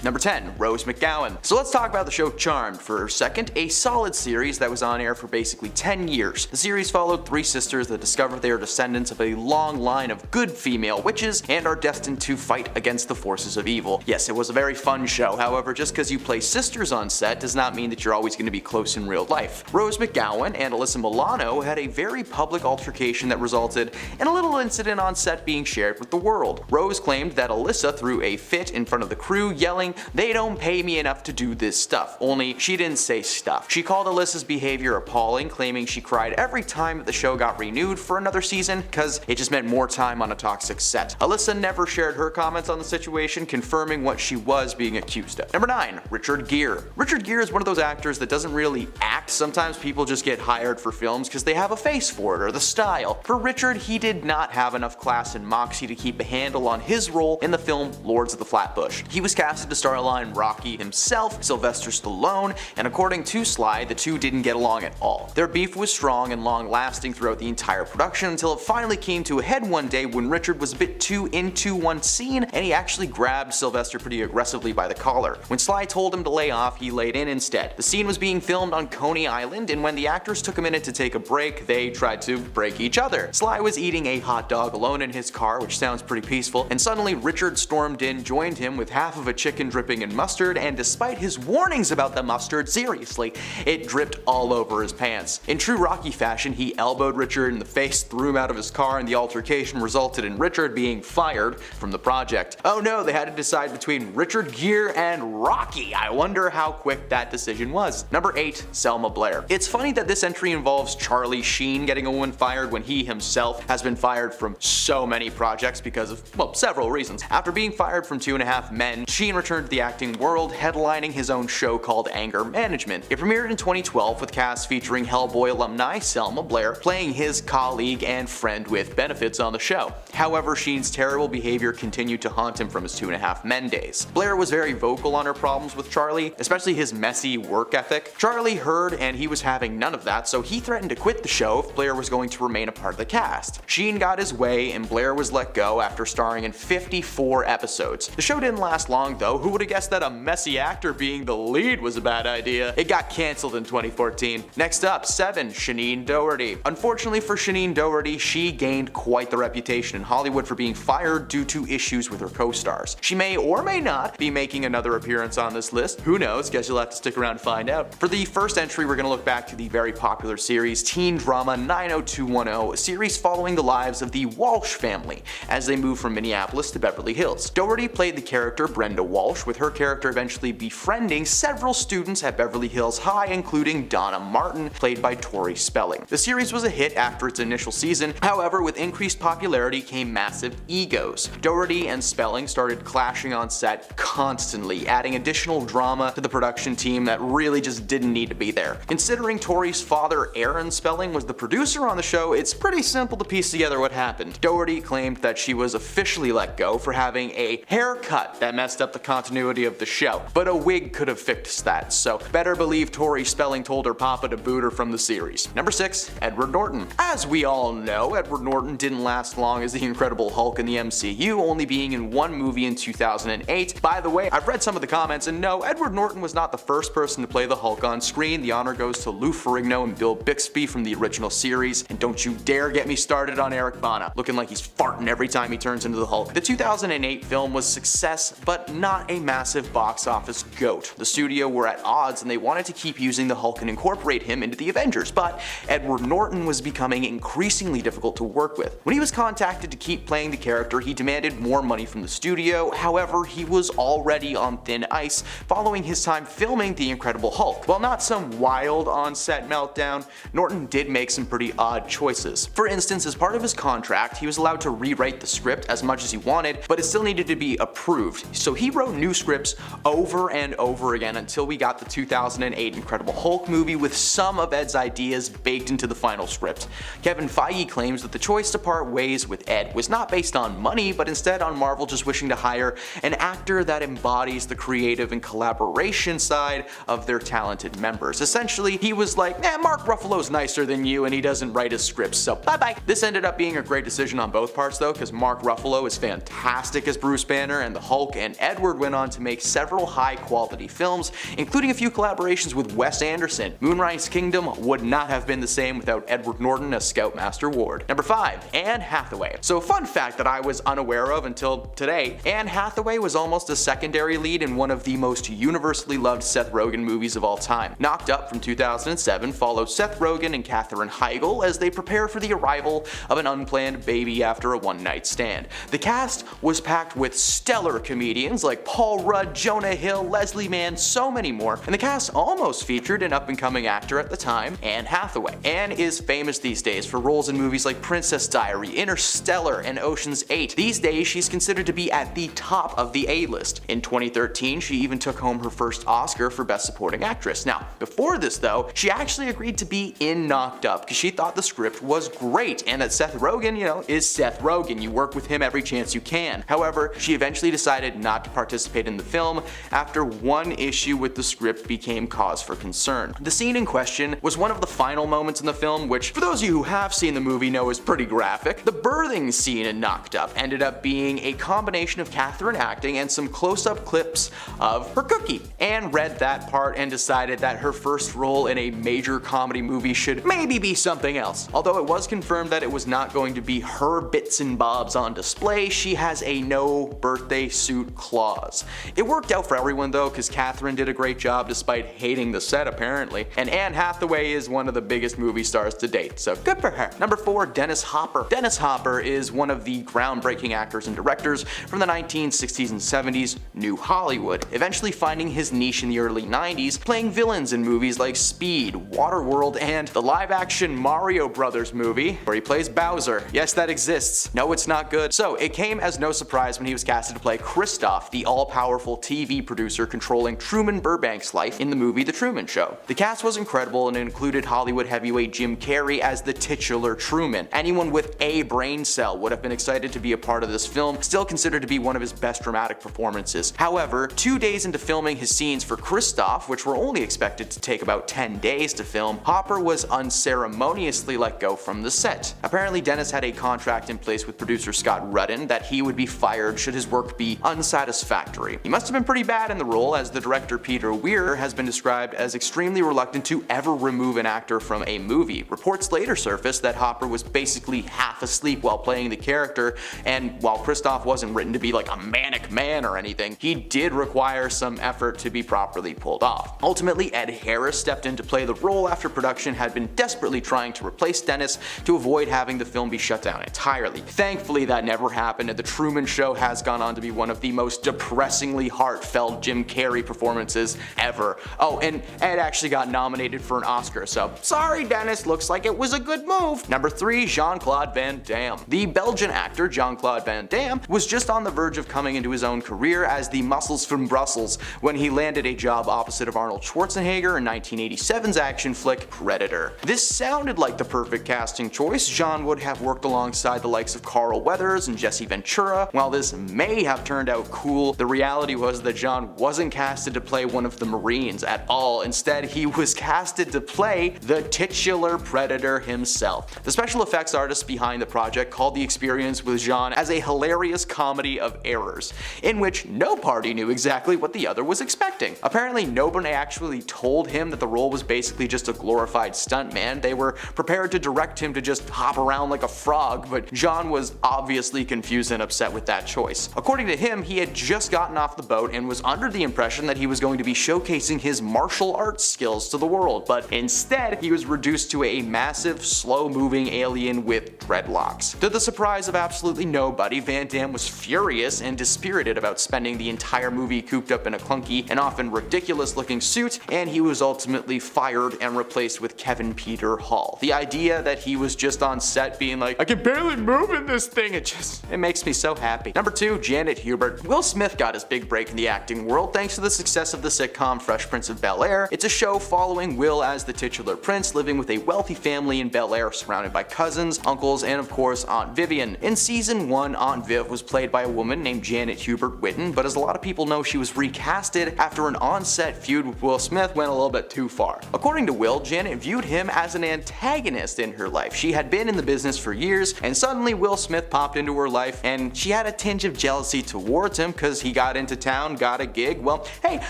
Number 10. Rose McGowan. So let's talk about the show Charmed for a second, a solid series that was on air for basically 10 years. The series followed three sisters that discover they are descendants of a long line of good female witches and are destined to fight against the forces of evil. Yes, it was a very fun show, however, just because you play sisters on set does not mean that you're always going to be close in real life. Rose McGowan and Alyssa Milano had a very public altercation that resulted in a little incident on set being shared with the world. Rose claimed that Alyssa threw a fit in front of the crew, yelling, "They don't pay me enough to do this stuff," only she didn't say stuff. She called Alyssa's behavior appalling, claiming she cried every time that the show got renewed for another season because it just meant more time on a toxic set. Alyssa never shared her comments on the situation, confirming what she was being accused of. Number 9. Richard Gere. Richard Gere is one of those actors that doesn't really act. Sometimes people just get hired for films because they have a face for it or the style. For Richard, he did not have enough class and moxie to keep a handle on his role in the film Lords of the Flatbush. He was casted to star alongside Rocky himself, Sylvester Stallone, and according to Sly, the two didn't get along at all. Their beef was strong and long-lasting throughout the entire production until it finally came to a head one day when Richard was a bit too into one scene and he actually grabbed Sylvester pretty aggressively by the collar. When Sly told him to lay off, he laid in instead. The scene was being filmed on Coney Island, and when the actors took a minute to take a break, they tried to break each other. Sly was eating a hot dog alone in his car, which sounds pretty peaceful, and suddenly Richard stormed in, joined him with half of a chicken dripping in mustard, and despite his warnings about the mustard, seriously, it dripped all over his pants. In true Rocky fashion, he elbowed Richard in the face, threw him out of his car, and the altercation resulted in Richard being fired from the project. Oh no, they had to decide between Richard Gere and Rocky. I wonder how quick that decision was. Number 8. Selma Blair. It's funny that this entry involves Charlie Sheen getting a woman fired when he himself has been fired from so many projects because of, well, several reasons. After being fired from 2.5 Men, Sheen returned to the acting world, headlining his own show called Anger Management. It premiered in 2012 with cast featuring Hellboy alumni Selma Blair playing his colleague and friend with benefits on the show. However, Sheen's terrible behavior continued to haunt him from his 2.5 Men days. Blair was very vocal on her problems with Charlie, especially his messy work ethic. Charlie heard and he was having none of that, so he threatened to quit the show if Blair was going to remain a part of the cast. Sheen got his way and Blair was let go after starring in 54 episodes. The show didn't last long though. Who would have guessed that a messy actor being the lead was a bad idea? It got cancelled in 2014. Next up, 7. Shannen Doherty. Unfortunately for Shannen Doherty, she gained quite the reputation in Hollywood for being fired due to issues with her co-stars. She may or may not be making another appearance on this list. Who knows? Guess you'll have to stick around to find out. For the first entry, we're going to look back to the very popular series teen drama 90210, a series following the lives of the Walsh family as they moved from Minneapolis to Beverly Hills. Doherty played the character Brenda Walsh, with her character eventually befriending several students at Beverly Hills High, including Donna Martin, played by Tori Spelling. The series was a hit after its initial season, however, with increased popularity came massive egos. Doherty and Spelling started clashing on set constantly, adding additional drama to the production team that really just didn't need to be there. Considering Tori's father, Aaron Spelling, was the producer on the show, it's pretty simple to piece together what happened. Doherty claimed that she was officially let go for having a haircut that messed up the continuity of the show, but a wig could have fixed that, so better believe Tori Spelling told her papa to boot her from the series. Number 6. Edward Norton. As we all know, Edward Norton didn't last long as the Incredible Hulk in the MCU, only being in one movie in 2008. By the way, I've read some of the comments, and no, Edward Norton was not the first person to play the Hulk on screen. The honor goes to Lou Ferrigno and Bill Bixby from the original series, and don't you dare get me started on Eric Bana, looking like he's farting every time he turns into the Hulk. The 2008 film was a success, but not a massive box office goat. The studio were at odds and they wanted to keep using the Hulk and incorporate him into the Avengers, but Edward Norton was becoming increasingly difficult to work with. When he was contacted to keep playing the character, he demanded more money from the studio. However, he was already on thin ice following his time filming The Incredible Hulk. While not some wild on-set meltdown, Norton did make some pretty odd choices. For instance, as part of his contract, he was allowed to rewrite the script as much as he wanted, but it still needed to be approved. So he wrote new scripts over and over again until we got the 2008 Incredible Hulk movie with some of Ed's ideas baked into the final script. Kevin Feige claims that the choice to part ways with Ed was not based on money, but instead on Marvel just wishing to hire an actor that embodies the creative and collaboration side of their talented members. essentially he was like, Mark Ruffalo's nicer than you and he doesn't write his scripts, so bye bye. This ended up being a great decision on both parts though, because Mark Ruffalo is fantastic as Bruce Banner and the Hulk, and Edward went on to make several high quality films, including a few collaborations with Wes Anderson. Moonrise Kingdom would not have been the same without Edward Norton as Scoutmaster Ward. Number 5. Anne Hathaway. So a fun fact that I was unaware of until today, Anne Hathaway was almost a secondary lead in one of the most universally loved Seth Rogen movies of all time. Knocked Up from 2007 follows Seth Rogen and Katherine Heigl as they prepare for the arrival of an unplanned baby after a one-night stand. The cast was packed with stellar comedians like Paul Rudd, Jonah Hill, Leslie Mann, so many more, and the cast almost featured an up-and-coming actor at the time, Anne Hathaway. Anne is famous these days for roles in movies like Princess Diary, Interstellar, and Ocean's 8. These days, she's considered to be at the top of the A-list. In 2013, she even took home her first Oscar for Best Supporting Actress. Now, before this though, she actually agreed to be in Knocked Up because she thought the script was great and that Seth Rogen, is Seth Rogen. You work with him every chance you can. However, she eventually decided not to participate in the film after one issue with the script became cause for concern. The scene in question was one of the final moments in the film, which for those of you who have seen the movie know is pretty graphic. The birthing scene in Knocked Up ended up being a combination of Katherine acting and some close-up clips of her cookie. Anne read that part and decided that her first role in a major comedy movie should maybe be something else. Although it was confirmed that it was not going to be her bits and bobs on display, she has a no birthday suit clause. It worked out for everyone though, because Katherine did a great job despite hating the set apparently, and Anne Hathaway is one of the biggest movie stars to date, so good for her. Number 4. Dennis Hopper. Dennis Hopper is one of the groundbreaking actors and directors from the 1960s and 70s New Hollywood, eventually finding his niche in the early 90s, playing villains in movies like Speed, Waterworld, and the live-action Mario Brothers movie, where he plays Bowser. Yes, that exists. No, it's not good. So it came as no surprise when he was casted to play Kristoff, the all-powerful TV producer controlling Truman Burbank's life in the movie The Truman Show. The cast was incredible and included Hollywood heavyweight Jim Carrey as the titular Truman. Anyone with a brain cell would have been excited to be a part of this film, still considered to be one of his best dramatic performances. However, 2 days into filming his scenes for Kristoff, which were only expected to take about 10 days to film, Hopper was unceremoniously let go from the set. Apparently, Dennis had a contract in place with producer Scott Rudin that he would be fired should his work be unsatisfactory. He must have been pretty bad in the role, as the director Peter Weir has been described as extremely reluctant to ever remove an actor from a movie. Reports later surfaced that Hopper was basically half asleep while playing the character, and while Kristoff wasn't written to be like a manic man or anything, he did require some effort to be properly pulled off. Ultimately, Ed Harris stepped in to play the role after production had been desperately trying to replace Dennis to avoid having the film be shut down entirely. Thankfully, that never happened, and The Truman Show has gone on to be one of the most depressingly heartfelt Jim Carrey performances ever. Oh, and Ed actually got nominated for an Oscar, so sorry Dennis, looks like it was a good move. Number 3. Jean-Claude Van Damme. The Belgian actor Jean-Claude Van Damme was just on the verge of coming into his own career as the Muscles from Brussels when he landed a job opposite of Arnold Schwarzenegger in 1987's action flick Predator. This sounded like the perfect casting choice. Jean would have worked alongside the likes of Carl Weathers and Jesse Ventura. While this may have turned out cool, the reality was that Jean wasn't casted to play one of the Marines at all. Instead, he was casted to play the titular Predator himself. The special effects artists behind the project called the experience with Jean as a hilarious comedy of errors, in which no party knew exactly what the other was expecting. Apparently, nobody actually told him that the role was basically just a glorified stuntman. They were prepared to direct him to just hop around like a frog, but Jean was obviously confused and upset with that choice. According to him, he had just gotten off the boat and was under the impression that he was going to be showcasing his martial arts skills to the world, but instead he was reduced to a massive, slow-moving alien with dreadlocks. To the surprise of absolutely nobody, Van Damme was furious and dispirited about spending the entire movie cooped up in a clunky and often ridiculous-looking suit, and he was ultimately fired and replaced with Kevin Peter Hall. The idea that he was just on set being like, I can barely move in this thing, it makes me so happy. Number 2. Janet Hubert. Will Smith got his big break in the acting world thanks to the success of the sitcom Fresh Prince of Bel-Air. It's a show following Will as the titular prince, living with a wealthy family in Bel-Air surrounded by cousins, uncles, and of course Aunt Vivian. In season 1, Aunt Viv was played by a woman named Janet Hubert Witten, but as a lot of people know, she was recasted after an on-set feud with Will Smith went a little bit bit too far. According to Will, Janet viewed him as an antagonist in her life. She had been in the business for years, and suddenly Will Smith popped into her life, and she had a tinge of jealousy towards him because he got into town, got a gig. Well, hey,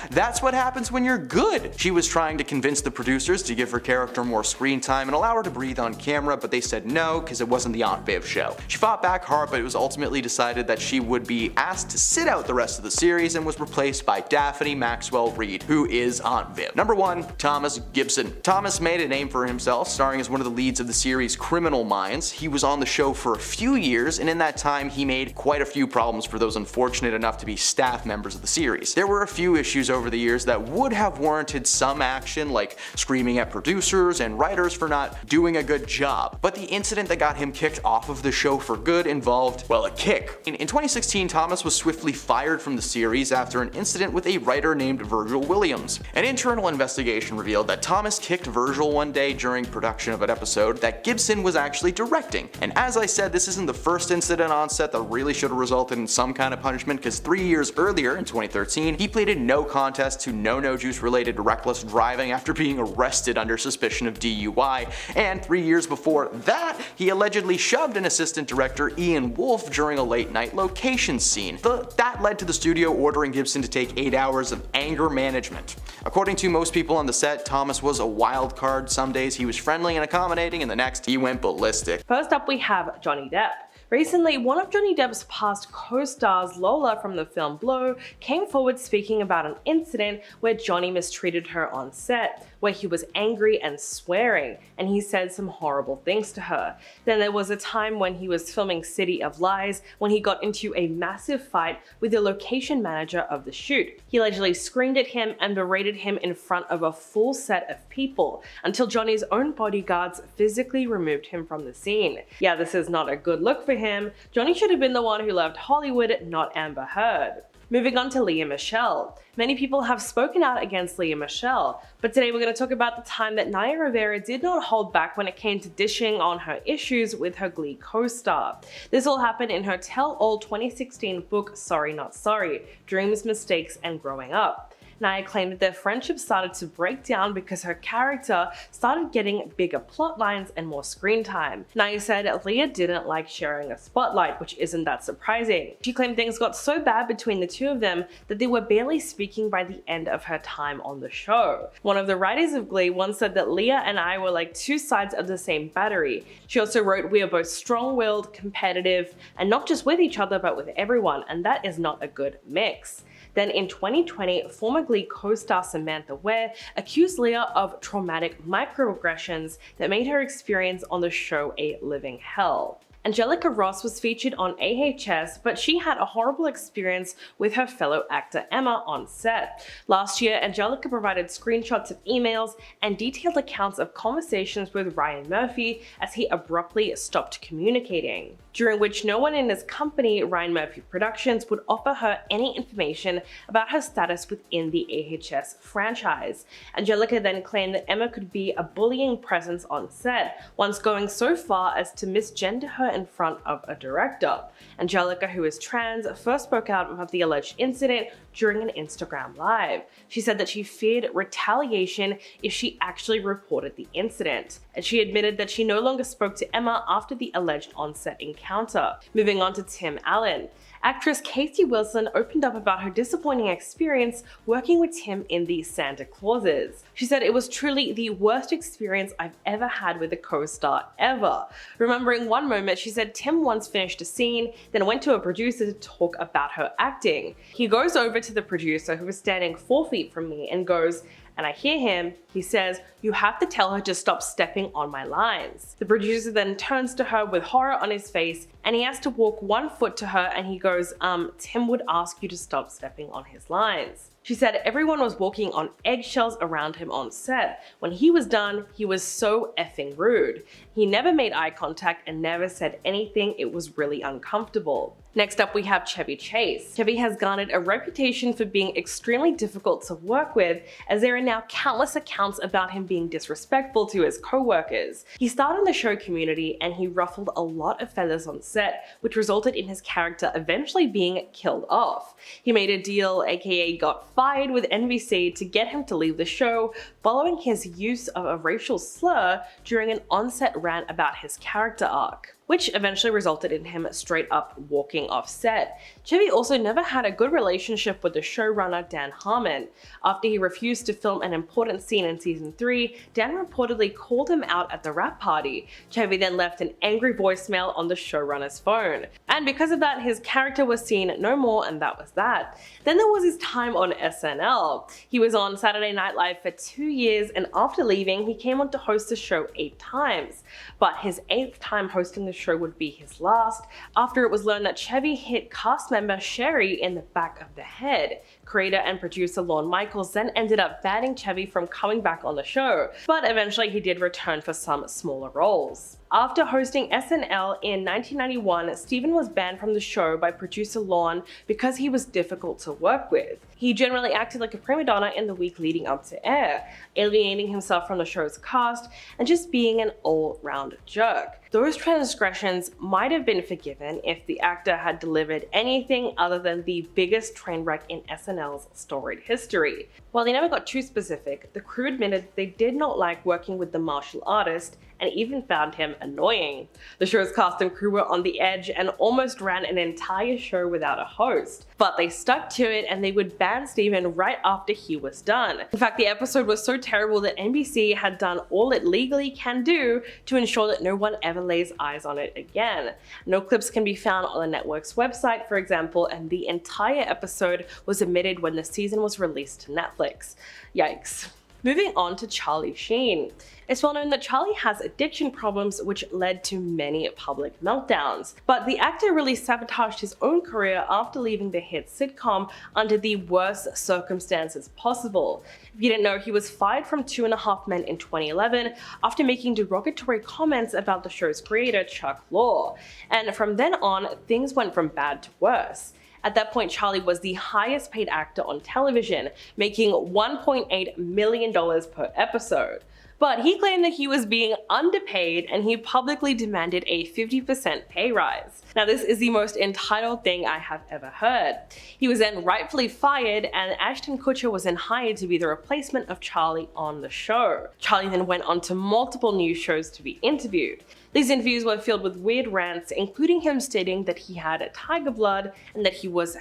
that's what happens when you're good. She was trying to convince the producers to give her character more screen time and allow her to breathe on camera, but they said no because it wasn't the Aunt Viv show. She fought back hard, but it was ultimately decided that she would be asked to sit out the rest of the series and was replaced by Daphne Maxwell Reid, who is Aunt Viv. Number 1. Thomas Gibson. Thomas made a name for himself, starring as one of the leads of the series Criminal Minds. He was on the show for a few years, and in that time he made quite a few problems for those unfortunate enough to be staff members of the series. There were a few issues over the years that would have warranted some action, like screaming at producers and writers for not doing a good job. But the incident that got him kicked off of the show for good involved, well, a kick. In 2016, Thomas was swiftly fired from the series after an incident with a writer named Virgil Williams. An internal investigation revealed that Thomas kicked Virgil one day during production of an episode that Gibson was actually directing. And as I said, this isn't the first incident on set that really should have resulted in some kind of punishment, because 3 years earlier, in 2013, he pleaded no contest to no juice related reckless driving after being arrested under suspicion of DUI, and 3 years before that, he allegedly shoved an assistant director, Ian Wolfe, during a late night location scene. That led to the studio ordering Gibson to take 8 hours of anger management. According to most people on the set, Thomas was a wild card. Some days he was friendly and accommodating, and the next he went ballistic. First up, we have Johnny Depp. Recently, one of Johnny Depp's past co-stars, Lola from the film Blow, came forward speaking about an incident where Johnny mistreated her on set, where he was angry and swearing, and he said some horrible things to her. Then there was a time when he was filming City of Lies when he got into a massive fight with the location manager of the shoot. He allegedly screamed at him and berated him in front of a full set of people until Johnny's own bodyguards physically removed him from the scene. Yeah, this is not a good look for him. Johnny should have been the one who left Hollywood, not Amber Heard. Moving on to Lea Michele. Many people have spoken out against Lea Michele, but today we're going to talk about the time that Naya Rivera did not hold back when it came to dishing on her issues with her Glee co-star. This all happened in her tell-all 2016 book Sorry Not Sorry, Dreams, Mistakes, and Growing Up. Naya claimed that their friendship started to break down because her character started getting bigger plot lines and more screen time. Naya said Lea didn't like sharing a spotlight, which isn't that surprising. She claimed things got so bad between the two of them that they were barely speaking by the end of her time on the show. One of the writers of Glee once said that Lea and I were like two sides of the same battery. She also wrote, "We are both strong-willed, competitive, and not just with each other but with everyone, and that is not a good mix." Then in 2020, former Glee co-star Samantha Ware accused Lea of traumatic microaggressions that made her experience on the show a living hell. Angelica Ross was featured on AHS, but she had a horrible experience with her fellow actor Emma on set. Last year, Angelica provided screenshots of emails and detailed accounts of conversations with Ryan Murphy as he abruptly stopped communicating, during which no one in his company, Ryan Murphy Productions, would offer her any information about her status within the AHS franchise. Angelica then claimed that Emma could be a bullying presence on set, once going so far as to misgender her in front of a director. Angelica, who is trans, first spoke out about the alleged incident during an Instagram live. She said that she feared retaliation if she actually reported the incident, and she admitted that she no longer spoke to Emma after the alleged on-set encounter. Moving on to Tim Allen. Actress Casey Wilson opened up about her disappointing experience working with Tim in the Santa Clauses. She said it was truly the worst experience I've ever had with a co-star ever. Remembering one moment, she said Tim once finished a scene, then went to a producer to talk about her acting. He goes over to the producer, who was standing 4 feet from me, and goes, and I hear him, he says, "You have to tell her to stop stepping on my lines." The producer then turns to her with horror on his face, and he has to walk 1 foot to her, and he goes, Tim would ask you to stop stepping on his lines. She said everyone was walking on eggshells around him on set. When he was done, he was so effing rude. He never made eye contact and never said anything. It was really uncomfortable. Next up, we have Chevy Chase. Chevy has garnered a reputation for being extremely difficult to work with, as there are now countless accounts about him being disrespectful to his co-workers. He starred in the show Community, and he ruffled a lot of feathers on set, which resulted in his character eventually being killed off. He made a deal, aka got fired with NBC to get him to leave the show following his use of a racial slur during an on-set rant about his character arc, which eventually resulted in him straight up walking off set. Chevy also never had a good relationship with the showrunner Dan Harmon. After he refused to film an important scene in season 3, Dan reportedly called him out at the wrap party. Chevy then left an angry voicemail on the showrunner's phone. And because of that, his character was seen no more, and that was that. Then there was his time on SNL. He was on Saturday Night Live for 2 years, and after leaving, he came on to host the show 8 times. But his 8th time hosting the show would be his last, after it was learned that Chevy hit cast member Sherry in the back of the head. Creator and producer Lorne Michaels then ended up banning Chevy from coming back on the show, but eventually he did return for some smaller roles. After hosting SNL in 1991, Steven was banned from the show by producer Lorne because he was difficult to work with. He generally acted like a prima donna in the week leading up to air, alienating himself from the show's cast and just being an all-round jerk. Those transgressions might have been forgiven if the actor had delivered anything other than the biggest train wreck in SNL's storied history. While they never got too specific, the crew admitted they did not like working with the martial artist and even found him annoying. The show's cast and crew were on the edge and almost ran an entire show without a host. But they stuck to it, and they would ban Steven right after he was done. In fact, the episode was so terrible that NBC had done all it legally can do to ensure that no one ever lays eyes on it again. No clips can be found on the network's website, for example, and the entire episode was omitted when the season was released to Netflix. Yikes. Moving on to Charlie Sheen. It's well known that Charlie has addiction problems, which led to many public meltdowns. But the actor really sabotaged his own career after leaving the hit sitcom under the worst circumstances possible. If you didn't know, he was fired from 2.5 Men in 2011 after making derogatory comments about the show's creator, Chuck Lorre. And from then on, things went from bad to worse. At that point, Charlie was the highest paid actor on television, making $1.8 million per episode. But he claimed that he was being underpaid, and he publicly demanded a 50% pay rise. Now, this is the most entitled thing I have ever heard. He was then rightfully fired, and Ashton Kutcher was then hired to be the replacement of Charlie on the show. Charlie then went on to multiple news shows to be interviewed. These interviews were filled with weird rants, including him stating that he had a tiger blood and that he was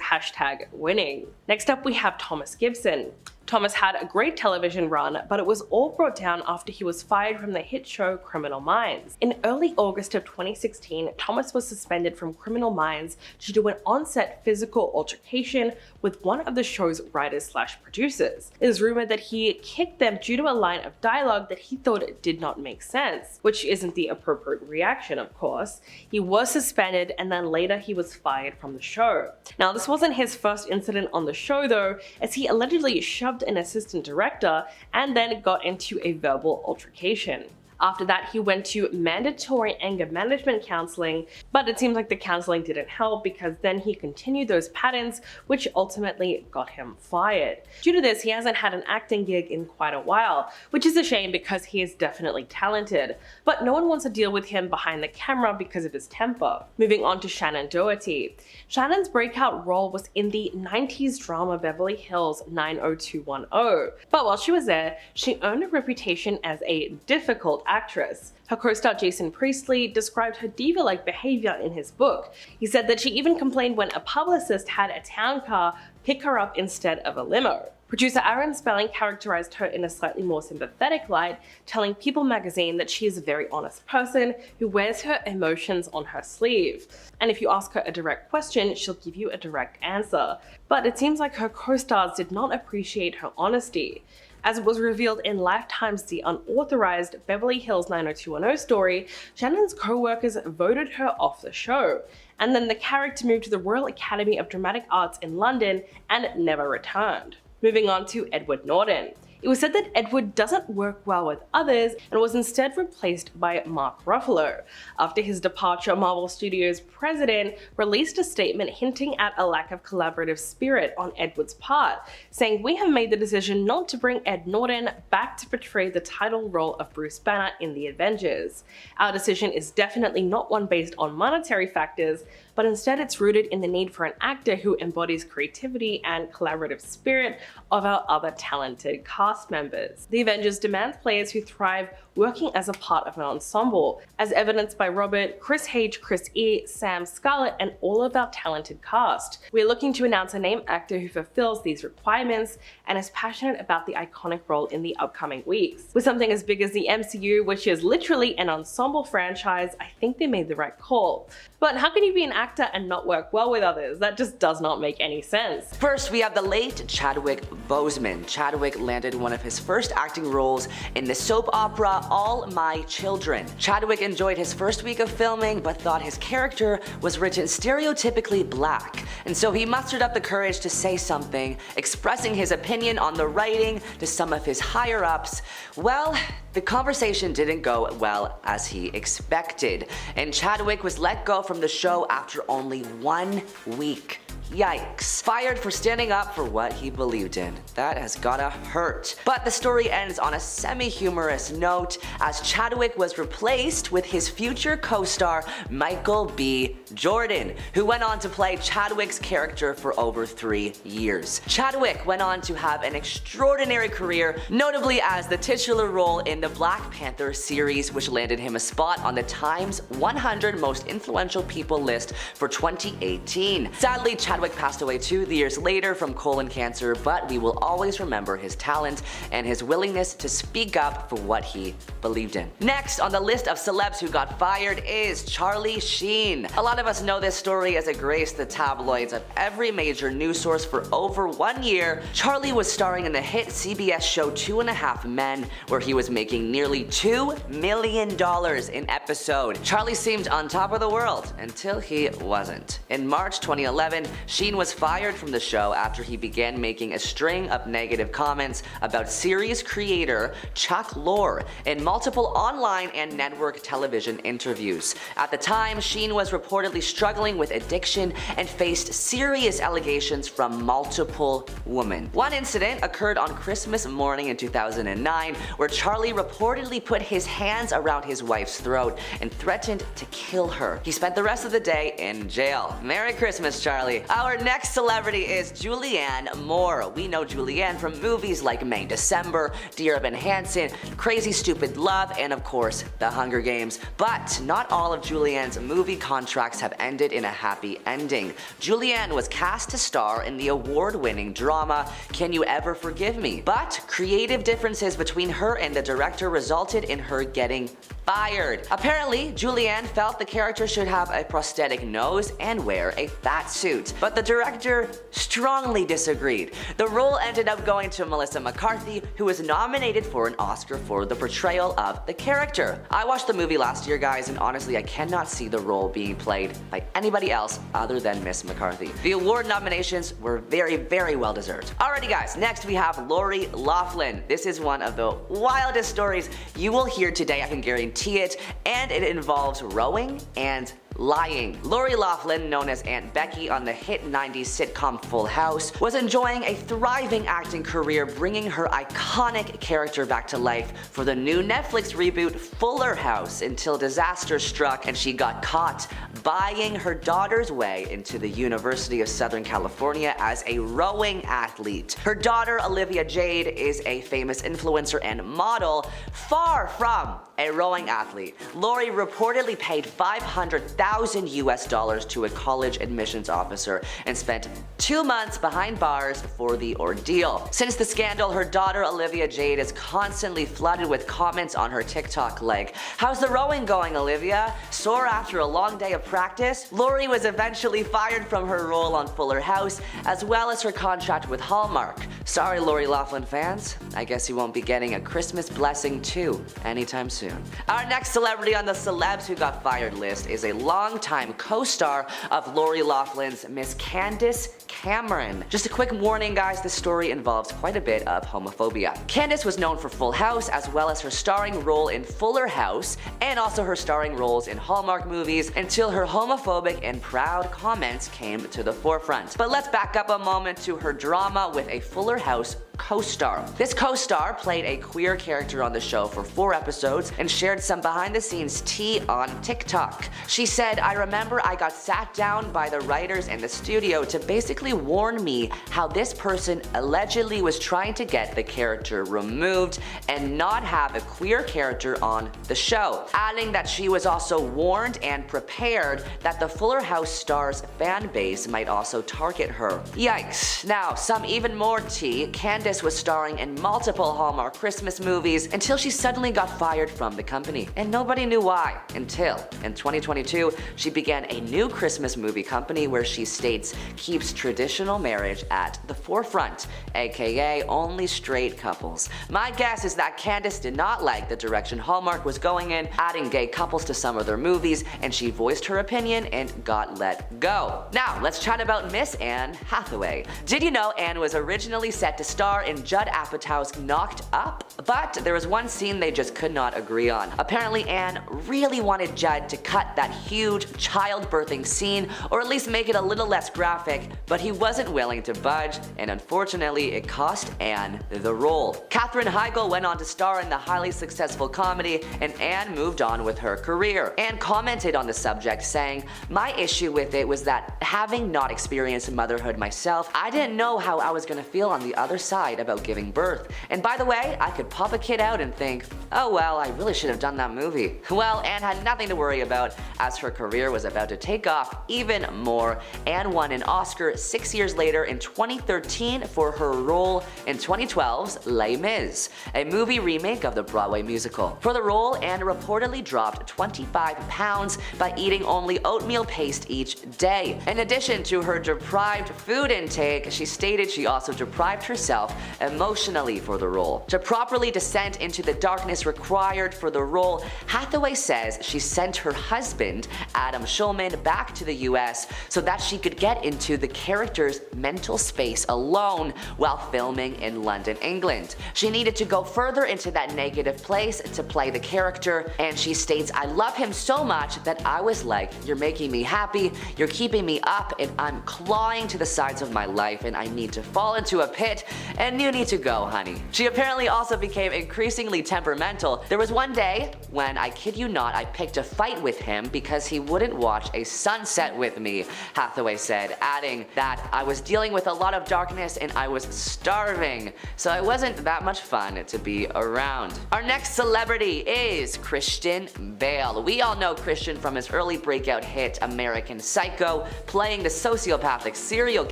#winning. Next up, we have Thomas Gibson. Thomas had a great television run, but it was all brought down after he was fired from the hit show Criminal Minds. In early August of 2016, Thomas was suspended from Criminal Minds due to an on-set physical altercation with one of the show's writers/producers. It is rumored that he kicked them due to a line of dialogue that he thought did not make sense, which isn't the appropriate reaction, of course. He was suspended, and then later he was fired from the show. Now, this wasn't his first incident on the show though, as he allegedly shoved an assistant director and then got into a verbal altercation. After that, he went to mandatory anger management counseling, but it seems like the counseling didn't help because then he continued those patterns, which ultimately got him fired. Due to this, he hasn't had an acting gig in quite a while, which is a shame because he is definitely talented, but no one wants to deal with him behind the camera because of his temper. Moving on to Shannon Doherty. Shannon's breakout role was in the 90s drama Beverly Hills 90210, but while she was there, she earned a reputation as a difficult actress. Her co-star Jason Priestley described her diva-like behavior in his book. He said that she even complained when a publicist had a town car pick her up instead of a limo. Producer Aaron Spelling characterized her in a slightly more sympathetic light, telling People magazine that she is a very honest person who wears her emotions on her sleeve. And if you ask her a direct question, she'll give you a direct answer. But it seems like her co-stars did not appreciate her honesty. As it was revealed in Lifetime's The Unauthorized Beverly Hills 90210 story, Shannon's co-workers voted her off the show, and then the character moved to the Royal Academy of Dramatic Arts in London and never returned. Moving on to Edward Norton. It was said that Edward doesn't work well with others and was instead replaced by Mark Ruffalo. After his departure, Marvel Studios' president released a statement hinting at a lack of collaborative spirit on Edward's part, saying, "We have made the decision not to bring Ed Norton back to portray the title role of Bruce Banner in the Avengers. Our decision is definitely not one based on monetary factors, but instead it's rooted in the need for an actor who embodies creativity and collaborative spirit of our other talented cast members. The Avengers demands players who thrive working as a part of an ensemble, as evidenced by Robert, Chris H, Chris E, Sam, Scarlett, and all of our talented cast. We're looking to announce a named actor who fulfills these requirements and is passionate about the iconic role in the upcoming weeks. With something as big as the MCU, which is literally an ensemble franchise, I think they made the right call. But how can you be an actor and not work well with others? That just does not make any sense." First, we have the late Chadwick Boseman. Chadwick landed one of his first acting roles in the soap opera All My Children. Chadwick enjoyed his first week of filming, but thought his character was written stereotypically black, and so he mustered up the courage to say something, expressing his opinion on the writing to some of his higher-ups. Well, the conversation didn't go well as he expected, and Chadwick was let go from the show after only 1 week. Yikes. Fired for standing up for what he believed in. That has gotta hurt. But the story ends on a semi-humorous note as Chadwick was replaced with his future co-star Michael B. Jordan, who went on to play Chadwick's character for over 3 years. Chadwick went on to have an extraordinary career, notably as the titular role in the Black Panther series, which landed him a spot on the Times 100 Most Influential People list for 2018. Sadly, Chadwick passed away 2 years later from colon cancer, but we will always remember his talent and his willingness to speak up for what he believed in. Next on the list of celebs who got fired is Charlie Sheen. A lot of us know this story as it graced the tabloids of every major news source for over 1 year. Charlie was starring in the hit CBS show 2.5 Men, where he was making nearly $2 million in episode. Charlie seemed on top of the world until he wasn't. In March 2011, Sheen was fired from the show after he began making a string of negative comments about series creator Chuck Lorre in multiple online and network television interviews. At the time, Sheen was reportedly struggling with addiction and faced serious allegations from multiple women. One incident occurred on Christmas morning in 2009, where Charlie reportedly put his hands around his wife's throat and threatened to kill her. He spent the rest of the day in jail. Merry Christmas, Charlie. Our next celebrity is Julianne Moore. We know Julianne from movies like May December, Dear Evan Hansen, Crazy Stupid Love, and of course, The Hunger Games. But not all of Julianne's movie contracts have ended in a happy ending. Julianne was cast to star in the award-winning drama Can You Ever Forgive Me? But creative differences between her and the director resulted in her getting fired. Apparently, Julianne felt the character should have a prosthetic nose and wear a fat suit, but the director strongly disagreed. The role ended up going to Melissa McCarthy, who was nominated for an Oscar for the portrayal of the character. I watched the movie last year, guys, and honestly, I cannot see the role being played by anybody else other than Miss McCarthy. The award nominations were very, very well deserved. Alrighty, guys, next we have Lori Loughlin. This is one of the wildest stories you will hear today, I can guarantee it, and it involves rowing and lying. Lori Loughlin, known as Aunt Becky on the hit 90s sitcom Full House, was enjoying a thriving acting career, bringing her iconic character back to life for the new Netflix reboot Fuller House until disaster struck and she got caught buying her daughter's way into the University of Southern California as a rowing athlete. Her daughter, Olivia Jade, is a famous influencer and model, far from a rowing athlete. Lori reportedly paid $500,000 US to a college admissions officer and spent 2 months behind bars for the ordeal. Since the scandal, her daughter Olivia Jade is constantly flooded with comments on her TikTok like, "How's the rowing going, Olivia? Sore after a long day of practice?" Lori was eventually fired from her role on Fuller House, as well as her contract with Hallmark. Sorry, Lori Loughlin fans. I guess you won't be getting a Christmas blessing too anytime soon. Our next celebrity on the celebs who got fired list is a longtime co-star of Lori Loughlin's Miss Candace Cameron. Just a quick warning guys, this story involves quite a bit of homophobia. Candace was known for Full House as well as her starring role in Fuller House and also her starring roles in Hallmark movies until her homophobic and proud comments came to the forefront. But let's back up a moment to her drama with a Fuller House co-star. This co-star played a queer character on the show for 4 episodes and shared some behind the scenes tea on TikTok. She said, "I remember I got sat down by the writers in the studio to basically warn me how this person allegedly was trying to get the character removed and not have a queer character on the show," adding that she was also warned and prepared that the Fuller House star's fan base might also target her. Yikes. Now, some even more tea. Candace was starring in multiple Hallmark Christmas movies until she suddenly got fired from the company. And nobody knew why until in 2022 she began a new Christmas movie company where she states keeps traditional marriage at the forefront, aka only straight couples. My guess is that Candace did not like the direction Hallmark was going in, adding gay couples to some of their movies, and she voiced her opinion and got let go. Now let's chat about Miss Anne Hathaway. Did you know Anne was originally set to star in Judd Apatow's Knocked Up? But there was one scene they just could not agree on. Apparently Anne really wanted Judd to cut that huge childbirthing scene or at least make it a little less graphic, but he wasn't willing to budge, and unfortunately it cost Anne the role. Katherine Heigl went on to star in the highly successful comedy, and Anne moved on with her career. Anne commented on the subject saying, "My issue with it was that having not experienced motherhood myself, I didn't know how I was gonna feel on the other side about giving birth. And by the way, I could pop a kid out and think, oh well, I really should have done that movie." Well, Anne had nothing to worry about as her career was about to take off even more. Anne won an Oscar 6 years later in 2013 for her role in 2012's Les Mis, a movie remake of the Broadway musical. For the role, Anne reportedly dropped 25 pounds by eating only oatmeal paste each day. In addition to her deprived food intake, she stated she also deprived herself emotionally for the role. To properly descend into the darkness required for the role, Hathaway says she sent her husband, Adam Schulman, back to the US so that she could get into the character's mental space alone while filming in London, England. She needed to go further into that negative place to play the character, and she states, "I love him so much that I was like, you're making me happy, you're keeping me up, and I'm clawing to the sides of my life, and I need to fall into a pit, and you need to go, honey." She apparently also became increasingly temperamental. There was one day when, I kid you not, I picked a fight with him because he wouldn't watch a sunset with me, Hathaway said, adding that I was dealing with a lot of darkness and I was starving, so it wasn't that much fun to be around. Our next celebrity is Christian Bale. We all know Christian from his early breakout hit American Psycho, playing the sociopathic serial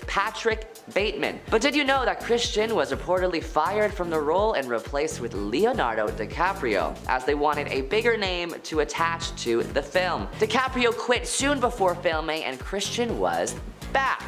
Patrick Bateman. But did you know that Christian was reportedly fired from the role and replaced with Leonardo DiCaprio, as they wanted a bigger name to attach to the film? DiCaprio quit soon before filming and Christian was back.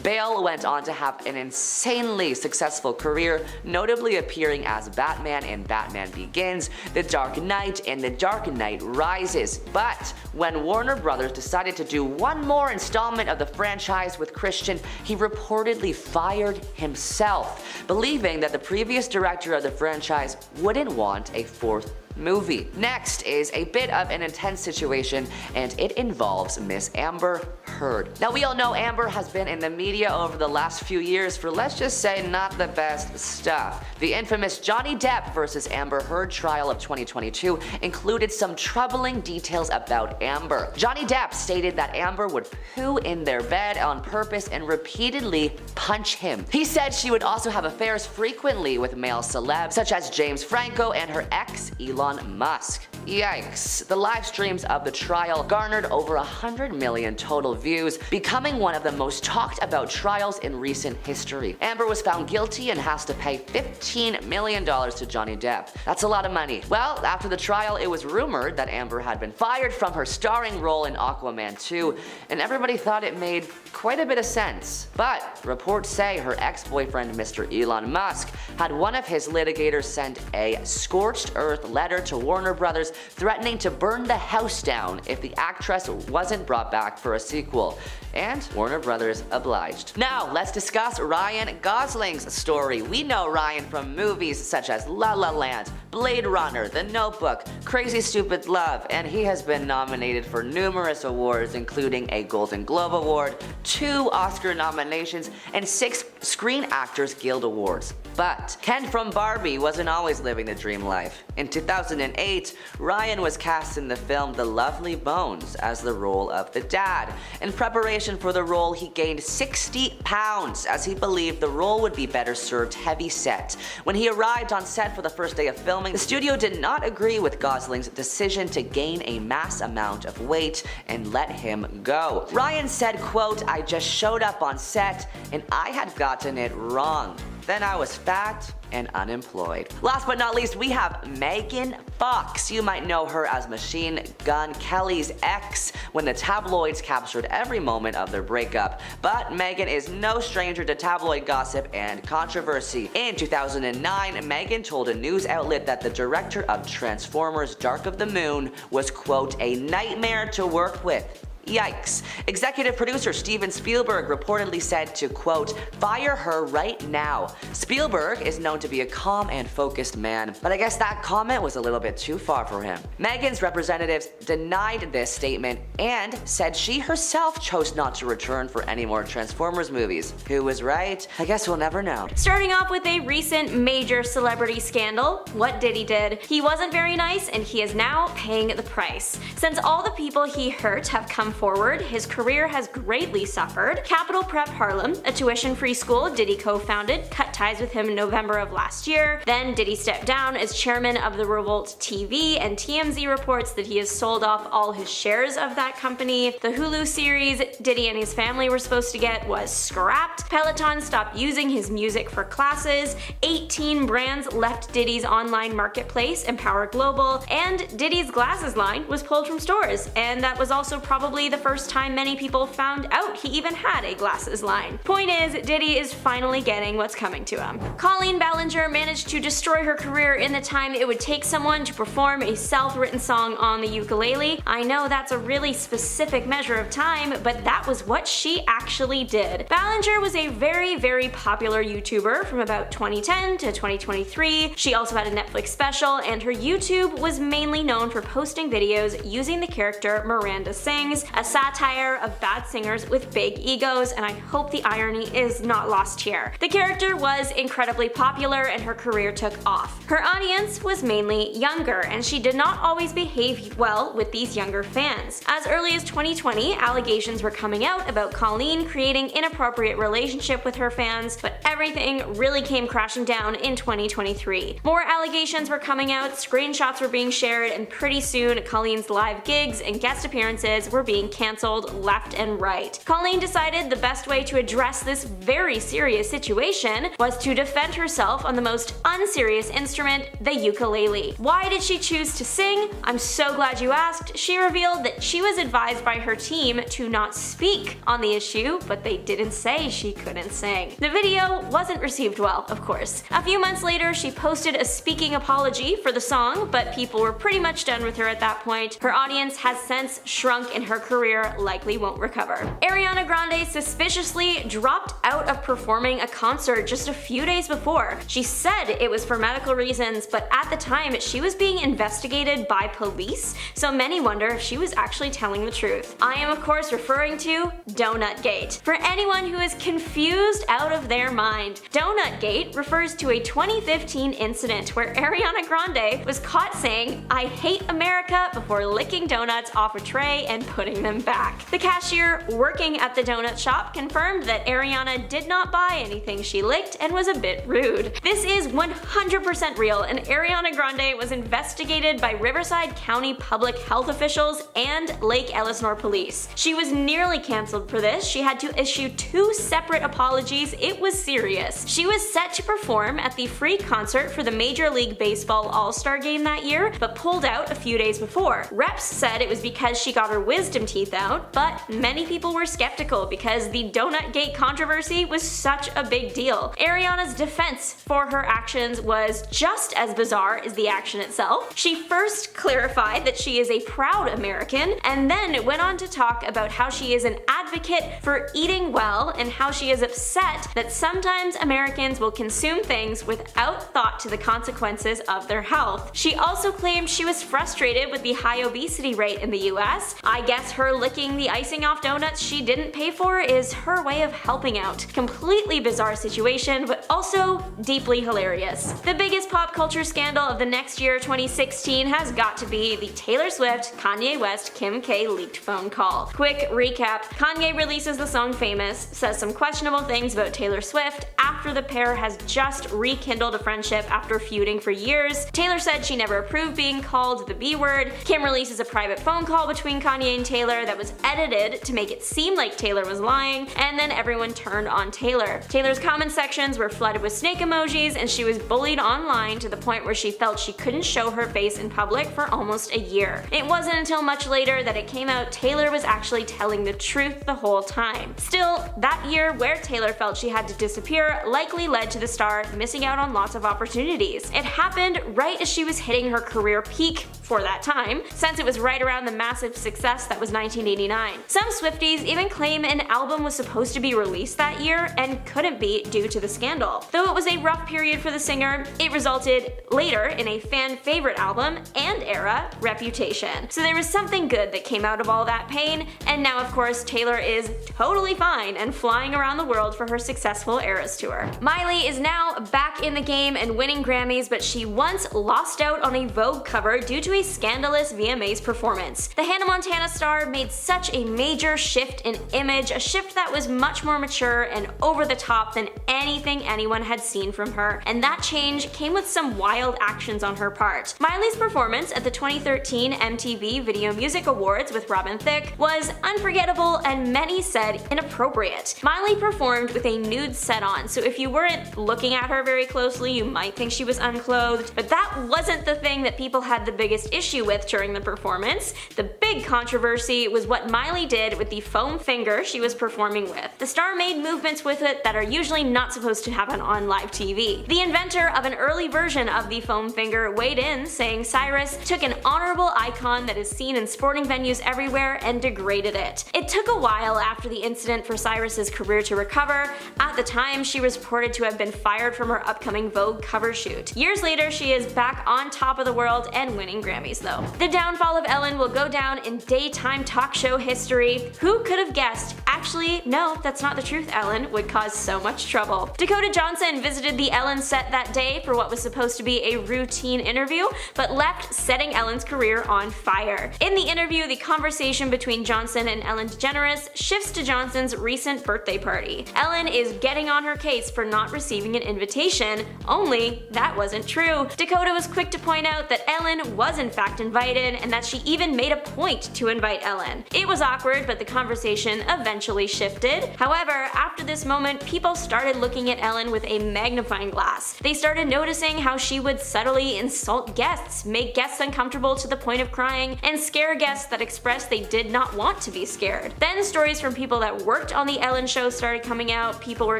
Bale went on to have an insanely successful career, notably appearing as Batman in Batman Begins, The Dark Knight, and The Dark Knight Rises. But when Warner Brothers decided to do one more installment of the franchise with Christian, he reportedly fired himself, believing that the previous director of the franchise wouldn't want a 4th movie. Next is a bit of an intense situation, and it involves Miss Amber Heard. Now, we all know Amber has been in the media over the last few years for, let's just say, not the best stuff. The infamous Johnny Depp versus Amber Heard trial of 2022 included some troubling details about Amber. Johnny Depp stated that Amber would poo in their bed on purpose and repeatedly punch him. He said she would also have affairs frequently with male celebs such as James Franco and her ex Elon Musk. Yikes. The live streams of the trial garnered over 100 million total views, becoming one of the most talked about trials in recent history. Amber was found guilty and has to pay $15 million to Johnny Depp. That's a lot of money. Well, after the trial, it was rumored that Amber had been fired from her starring role in Aquaman 2, and everybody thought it made quite a bit of sense. But reports say her ex-boyfriend, Mr. Elon Musk, had one of his litigators send a scorched earth letter to Warner Brothers threatening to burn the house down if the actress wasn't brought back for a sequel. And Warner Brothers obliged. Now, let's discuss Ryan Gosling's story. We know Ryan from movies such as La La Land, Blade Runner, The Notebook, Crazy Stupid Love, and he has been nominated for numerous awards, including a Golden Globe Award, 2 Oscar nominations, and 6 Screen Actors Guild Awards. But Ken from Barbie wasn't always living the dream life. In 2008, Ryan was cast in the film The Lovely Bones as the role of the dad. In preparation for the role, he gained 60 pounds as he believed the role would be better served heavy set. When he arrived on set for the first day of filming, the studio did not agree with Gosling's decision to gain a mass amount of weight and let him go. Ryan said, quote, "I just showed up on set and I had gotten it wrong. Then I was fat and unemployed." Last but not least, we have Megan Fox. You might know her as Machine Gun Kelly's ex when the tabloids captured every moment of their breakup. But Megan is no stranger to tabloid gossip and controversy. In 2009, Megan told a news outlet that the director of Transformers Dark of the Moon was, quote, "a nightmare to work with." Yikes. Executive producer Steven Spielberg reportedly said to, quote, "fire her right now." Spielberg is known to be a calm and focused man, but I guess that comment was a little bit too far for him. Megan's representatives denied this statement and said she herself chose not to return for any more Transformers movies. Who was right? I guess we'll never know. Starting off with a recent major celebrity scandal, what Diddy did. He wasn't very nice and he is now paying the price. Since all the people he hurt have come forward, his career has greatly suffered. Capital Prep Harlem, a tuition-free school Diddy co-founded, cut ties with him in November of last year. Then Diddy stepped down as chairman of the Revolt TV, and TMZ reports that he has sold off all his shares of that company. The Hulu series Diddy and his family were supposed to get was scrapped. Peloton stopped using his music for classes. 18 brands left Diddy's online marketplace, Empower Global, and Diddy's glasses line was pulled from stores. And that was also probably the first time many people found out he even had a glasses line. Point is, Diddy is finally getting what's coming to him. Colleen Ballinger managed to destroy her career in the time it would take someone to perform a self-written song on the ukulele. I know that's a really specific measure of time, but that was what she actually did. Ballinger was a very popular YouTuber from about 2010 to 2023. She also had a Netflix special, and her YouTube was mainly known for posting videos using the character Miranda Sings, a satire of bad singers with big egos, and I hope the irony is not lost here. The character was incredibly popular and her career took off. Her audience was mainly younger, and she did not always behave well with these younger fans. As early as 2020, allegations were coming out about Colleen creating inappropriate relationship with her fans, but everything really came crashing down in 2023. More allegations were coming out, screenshots were being shared, and pretty soon Colleen's live gigs and guest appearances were being cancelled left and right. Colleen decided the best way to address this very serious situation was to defend herself on the most unserious instrument, the ukulele. Why did she choose to sing? I'm so glad you asked. She revealed that she was advised by her team to not speak on the issue, but they didn't say she couldn't sing. The video wasn't received well, of course. A few months later, she posted a speaking apology for the song, but people were pretty much done with her at that point. Her audience has since shrunk and her career likely won't recover. Ariana Grande suspiciously dropped out of performing a concert just a few days before. She said it was for medical reasons, but at the time she was being investigated by police, so many wonder if she was actually telling the truth. I am of course referring to Donutgate. For anyone who is confused out of their mind, Donutgate refers to a 2015 incident where Ariana Grande was caught saying, "I hate America," before licking donuts off a tray and putting them back. The cashier working at the donut shop confirmed that Ariana did not buy anything she licked and was a bit rude. This is 100% real, and Ariana Grande was investigated by Riverside County public health officials and Lake Elsinore police. She was nearly canceled for this. She had to issue 2 separate apologies. It was serious. She was set to perform at the free concert for the Major League Baseball All-Star game that year, but pulled out a few days before. Reps said it was because she got her wisdom teeth out, but many people were skeptical because the Donutgate controversy was such a big deal. Ariana's defense for her actions was just as bizarre as the action itself. She first clarified that she is a proud American, and then went on to talk about how she is an advocate for eating well and how she is upset that sometimes Americans will consume things without thought to the consequences of their health. She also claimed she was frustrated with the high obesity rate in the US. I guess her licking the icing off donuts she didn't pay for is her way of helping out. Completely bizarre situation, but also deeply hilarious. The biggest pop culture scandal of the next year, 2016, has got to be the Taylor Swift, Kanye West, Kim K leaked phone call. Quick recap: Kanye releases the song Famous, says some questionable things about Taylor Swift after the pair has just rekindled a friendship after feuding for years. Taylor said she never approved being called the B word. Kim releases a private phone call between Kanye and Taylor that was edited to make it seem like Taylor was lying, and then everyone turned on Taylor. Taylor's comment sections were flooded with snake emojis, and she was bullied online to the point where she felt she couldn't show her face in public for almost a year. It wasn't until much later that it came out Taylor was actually telling the truth the whole time. Still, that year where Taylor felt she had to disappear likely led to the star missing out on lots of opportunities. It happened right as she was hitting her career peak for that time, since it was right around the massive success that was 1989. Some Swifties even claim an album was supposed to be released that year and couldn't be due to the scandal. Though it was a rough period for the singer, it resulted later in a fan favorite album and era, Reputation. So there was something good that came out of all that pain, and now of course Taylor is totally fine and flying around the world for her successful Eras tour. Miley is now back in the game and winning Grammys, but she once lost out on a Vogue cover due to a scandalous VMAs performance. The Hannah Montana star made such a major shift in image, a shift that was much more mature and over the top than anything anyone had seen from her, and that change came with some wild actions on her part. Miley's performance at the 2013 MTV Video Music Awards with Robin Thicke was unforgettable and many said inappropriate. Miley performed with a nude set on, so if you weren't looking at her very closely, you might think she was unclothed, but that wasn't the thing that people had the biggest issue with during the performance. The big controversy was what Miley did with the foam finger she was performing with. The star made movements with it that are usually not supposed to happen on live TV. The inventor of an early version of the foam finger weighed in, saying Cyrus took an honorable icon that is seen in sporting venues everywhere and degraded it. It took a while after the incident for Cyrus's career to recover. At the time, she was reported to have been fired from her upcoming Vogue cover shoot. Years later, she is back on top of the world and winning Grammys though. The downfall of Ellen will go down in daytime talk show history. Who could have guessed? Actually, no, that's not the truth. Ellen would cause so much trouble. Dakota Johnson visited the Ellen set that day for what was supposed to be a routine interview, but left setting Ellen's career on fire. In the interview, the conversation between Johnson and Ellen DeGeneres shifts to Johnson's recent birthday party. Ellen is getting on her case for not receiving an invitation, only that wasn't true. Dakota was quick to point out that Ellen was in fact invited, and that she even made a point to invite Ellen. It was awkward, but the conversation eventually shifted. However, after this moment, people started looking at Ellen with a magnifying glass. They started noticing how she would subtly insult guests, make guests uncomfortable to the point of crying, and scare guests that expressed they did not want to be scared. Then stories from people that worked on the Ellen show started coming out. People were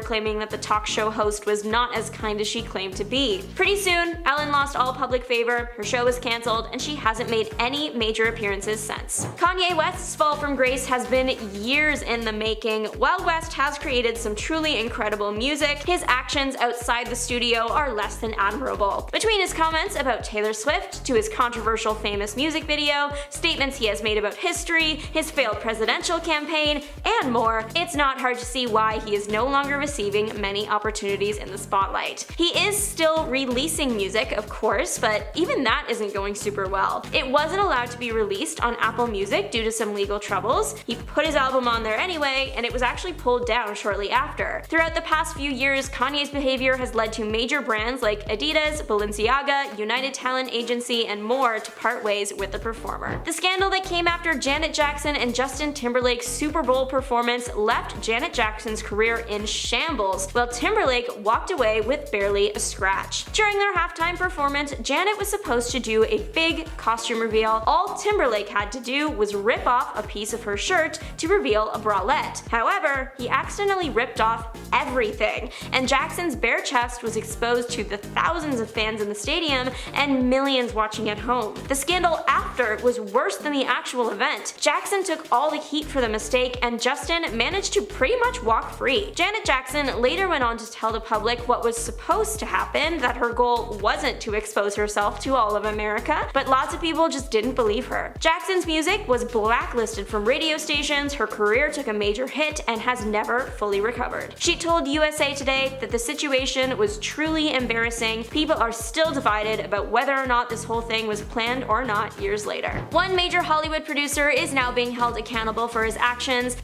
claiming that the talk show host was not as kind as she claimed to be. Pretty soon, Ellen lost all public favor, her show was cancelled, and she hasn't made any major appearances since. Kanye West's fall from grace has been years in the making. While West has created some truly incredible music, his actions outside the studio are less than admirable. Between his comments about Taylor Swift, to his controversial Famous music video, statements he has made about history, his failed presidential campaign, and more, it's not hard to see why he is no longer receiving many opportunities in the spotlight. He is still releasing music, of course, but even that isn't going super well. It wasn't allowed to be released on Apple Music due to some legal troubles. He put his album on there anyway, and it was actually pulled down shortly after. Throughout the past few years, Kanye's behavior has led to major brands like Adidas, Balenciaga, United Talent Agency, and more to part ways with the performer. The scandal that came after Janet Jackson and Justin Timberlake's Super Super Bowl performance left Janet Jackson's career in shambles, while Timberlake walked away with barely a scratch. During their halftime performance, Janet was supposed to do a big costume reveal. All Timberlake had to do was rip off a piece of her shirt to reveal a bralette. However, he accidentally ripped off everything, and Jackson's bare chest was exposed to the thousands of fans in the stadium and millions watching at home. The scandal after was worse than the actual event. Jackson took all the heat for the mistake, and Justin managed to pretty much walk free. Janet Jackson later went on to tell the public what was supposed to happen, that her goal wasn't to expose herself to all of America, but lots of people just didn't believe her. Jackson's music was blacklisted from radio stations, her career took a major hit, and has never fully recovered. She told USA Today that the situation was truly embarrassing. People are still divided about whether or not this whole thing was planned or not years later. One major Hollywood producer is now being held accountable for his actions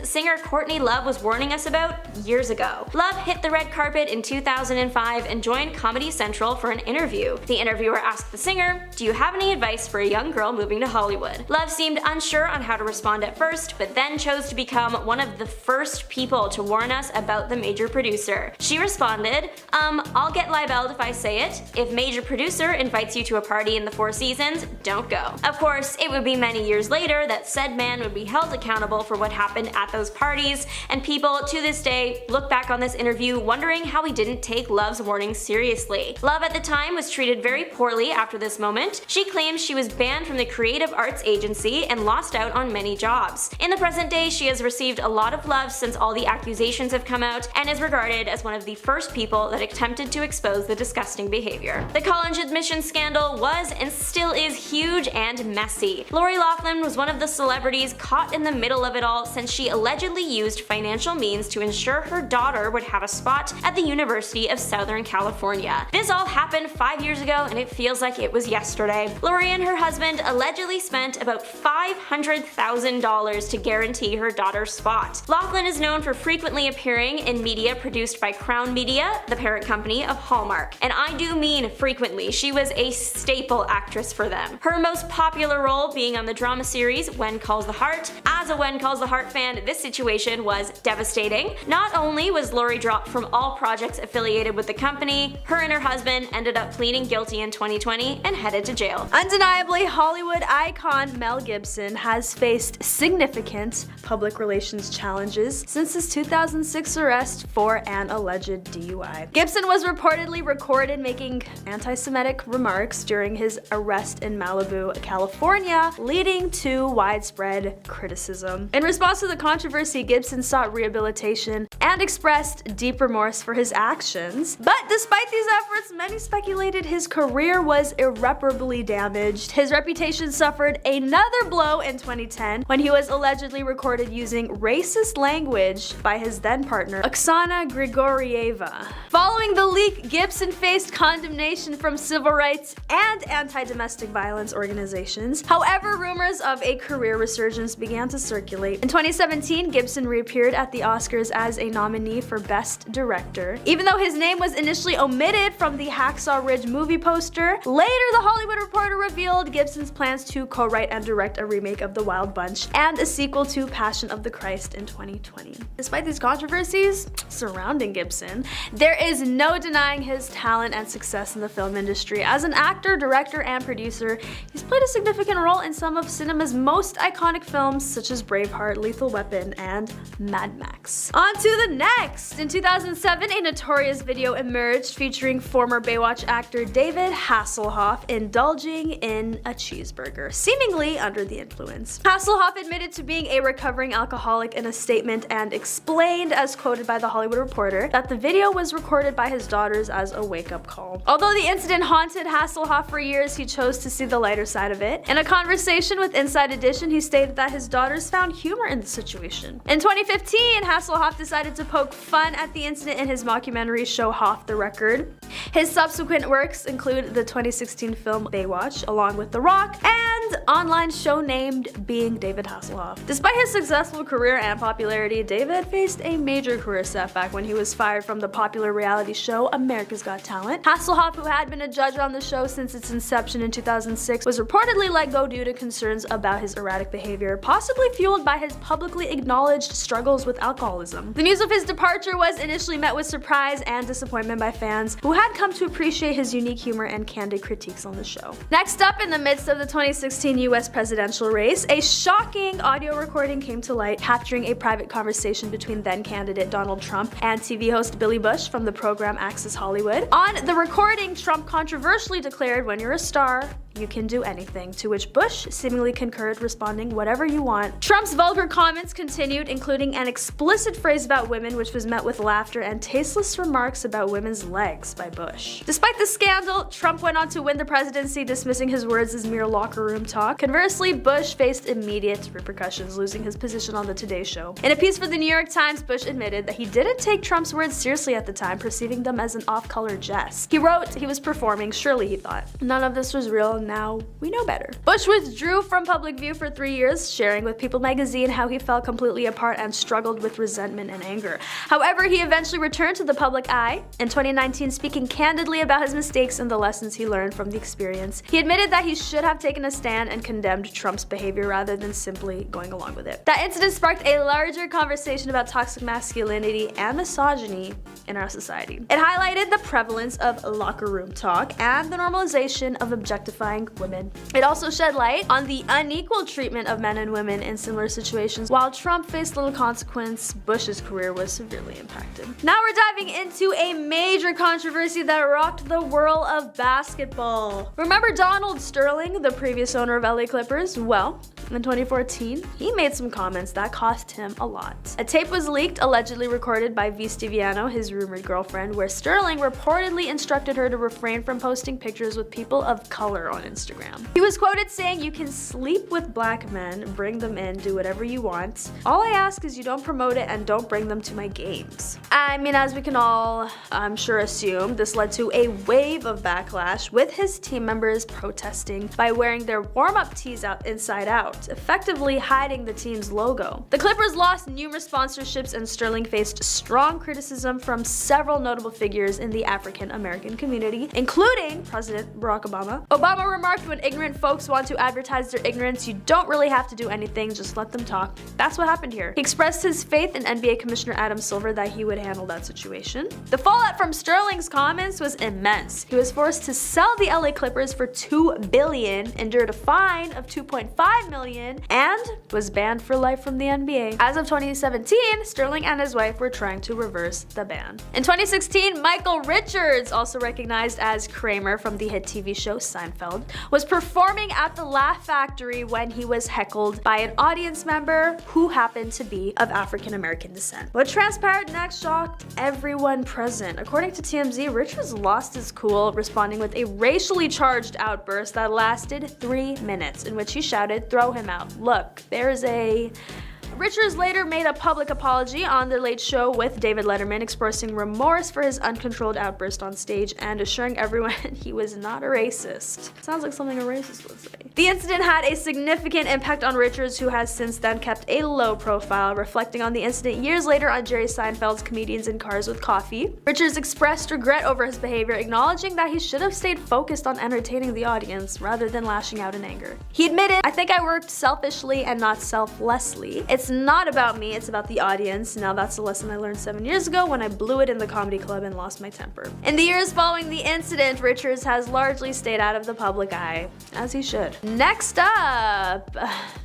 singer Courtney Love was warning us about years ago. Love hit the red carpet in 2005 and joined Comedy Central for an interview. The interviewer asked the singer, "Do you have any advice for a young girl moving to Hollywood?" Love seemed unsure on how to respond at first, but then chose to become one of the first people to warn us about the major producer. She responded, I'll get libeled if I say it. If major producer invites you to a party in the Four Seasons, don't go." Of course, it would be many years later that said man would be held accountable for what happened at those parties, and people to this day look back on this interview wondering how he didn't take Love's warning seriously. Love at the time was treated very poorly after this moment. She claims she was banned from the creative arts agency and lost out on many jobs. In the present day, she has received a lot of love since all the accusations have come out, and is regarded as one of the first people that attempted to expose the disgusting behavior. The college admission scandal was and still is huge and messy. Lori Loughlin was one of the celebrities caught in the middle of it all, since she allegedly used financial means to ensure her daughter would have a spot at the University of Southern California. This all happened 5 years ago, and it feels like it was yesterday. Lori and her husband allegedly spent about $500,000 to guarantee her daughter's spot. Loughlin is known for frequently appearing in media produced by Crown Media, the parent company of Hallmark. And I do mean frequently. She was a staple actress for them. Her most popular role being on the drama series When Calls the Heart. As a When Calls the Heart fan, this situation was devastating. Not only was Lori dropped from all projects affiliated with the company, her and her husband ended up pleading guilty in 2020 and headed to jail. Undeniably, Hollywood icon Mel Gibson has faced significant public relations challenges since his 2006 arrest for an alleged DUI. Gibson was reportedly recorded making anti-Semitic remarks during his arrest in Malibu, California, leading to widespread criticism. In response to the controversy, Gibson sought rehabilitation and expressed deep remorse for his actions. But despite these efforts, many speculated his career was irreparably damaged. His reputation suffered another blow in 2010 when he was allegedly recorded using racist language by his then partner, Oksana Grigorieva. Following the leak, Gibson faced condemnation from civil rights and anti-domestic violence organizations. However, rumors of a career resurgence began to circulate. In 2017, Gibson reappeared at the Oscars as a nominee for Best Director. Even though his name was initially omitted from the Hacksaw Ridge movie poster, later the Hollywood Reporter revealed Gibson's plans to co-write and direct a remake of The Wild Bunch and a sequel to Passion of the Christ in 2020. Despite these controversies surrounding Gibson, there is no denying his talent and success in the film industry. As an actor, director, and producer, he's played a significant role in some of cinema's most iconic films such as Braveheart, Lethal Weapon, and Mad Max. On to the next! In 2007, a notorious video emerged featuring former Baywatch actor David Hasselhoff indulging in a cheeseburger, seemingly under the influence. Hasselhoff admitted to being a recovering alcoholic in a statement and explained, as quoted by The Hollywood Reporter, that the video was recorded by his daughters as a wake-up call. Although the incident haunted Hasselhoff for years, he chose to see the lighter side of it. In a conversation with Inside Edition, he stated that his daughters found humor in the situation. In 2015, Hasselhoff decided to poke fun at the incident in his mockumentary show Hoff the Record. His subsequent works include the 2016 film Baywatch, along with The Rock, and online show named Being David Hasselhoff. Despite his successful career and popularity, David faced a major career setback when he was fired from the popular reality show America's Got Talent. Hasselhoff, who had been a judge on the show since its inception in 2006, was reportedly let go due to concerns about his erratic behavior, possibly fueled by his publicly acknowledged struggles with alcoholism. The news of his departure was initially met with surprise and disappointment by fans who had come to appreciate his unique humor and candid critiques on the show. Next up, in the midst of the 2016 US presidential race, a shocking audio recording came to light capturing a private conversation between then-candidate Donald Trump and TV host Billy Bush from the program Access Hollywood. On the recording, Trump controversially declared, "When you're a star, you can do anything," to which Bush seemingly concurred, responding, "Whatever you want." Trump's vulgar comments continued, including an explicit phrase about women, which was met with laughter, and tasteless remarks about women's legs by Bush. Despite the scandal, Trump went on to win the presidency, dismissing his words as mere locker room talk. Conversely, Bush faced immediate repercussions, losing his position on the Today Show. In a piece for the New York Times, Bush admitted that he didn't take Trump's words seriously at the time, perceiving them as an off-color jest. He wrote he was performing, surely he thought. None of this was real, and now we know better. Bush withdrew from public view for 3 years, sharing with People magazine how he fell completely apart and struggled with resentment and anger. However, he eventually returned to the public eye in 2019, speaking candidly about his mistakes and the lessons he learned from the experience. He admitted that he should have taken a stand and condemned Trump's behavior rather than simply going along with it. That incident sparked a larger conversation about toxic masculinity and misogyny in our society. It highlighted the prevalence of locker room talk and the normalization of objectifying women. It also shed light on the unequal treatment of men and women in similar situations. While Trump faced little consequence, Bush's career was severely impacted. Now we're diving into a major controversy that rocked the world of basketball. Remember Donald Sterling, the previous owner of LA Clippers? Well, in 2014, he made some comments that cost him a lot. A tape was leaked, allegedly recorded by V. Stiviano, his rumored girlfriend, where Sterling reportedly instructed her to refrain from posting pictures with people of color on Instagram. He was quoted saying, "You can sleep with black men, bring them in, do whatever you want. All I ask is you don't promote it and don't bring them to my games." I mean, as we can all, I'm sure, assume, this led to a wave of backlash, with his team members protesting by wearing their warm-up tees out inside out, effectively hiding the team's logo. The Clippers lost numerous sponsorships, and Sterling faced strong criticism from several notable figures in the African American community, including President Barack Obama. Obama remarked, "When ignorant folks want to advertise their ignorance, you don't really have to do anything, just let them talk." That's what happened here. He expressed his faith in NBA Commissioner Adam Silver that he would handle that situation. The fallout from Sterling's comments was immense. He was forced to sell the LA Clippers for $2 billion, endured a fine of $2.5 million, and was banned for life from the NBA. As of 2017, Sterling and his wife were trying to reverse the ban. In 2016, Michael Richards, also recognized as Kramer from the hit TV show Seinfeld, was performing at the Laugh Factory when he was heckled by an audience member who happened to be of African American descent. What transpired next shocked everyone present. According to TMZ, Richards lost his cool, responding with a racially charged outburst that lasted 3 minutes, in which he shouted, "Throw him out. Look, there's a..." Richards later made a public apology on The Late Show with David Letterman, expressing remorse for his uncontrolled outburst on stage and assuring everyone he was not a racist. Sounds like something a racist would say. The incident had a significant impact on Richards, who has since then kept a low profile, reflecting on the incident years later on Jerry Seinfeld's Comedians in Cars with Coffee. Richards expressed regret over his behavior, acknowledging that he should have stayed focused on entertaining the audience rather than lashing out in anger. He admitted, "I think I worked selfishly and not selflessly. It's not about me, it's about the audience. Now that's a lesson I learned 7 years ago when I blew it in the comedy club and lost my temper." In the years following the incident, Richards has largely stayed out of the public eye, as he should. Next up,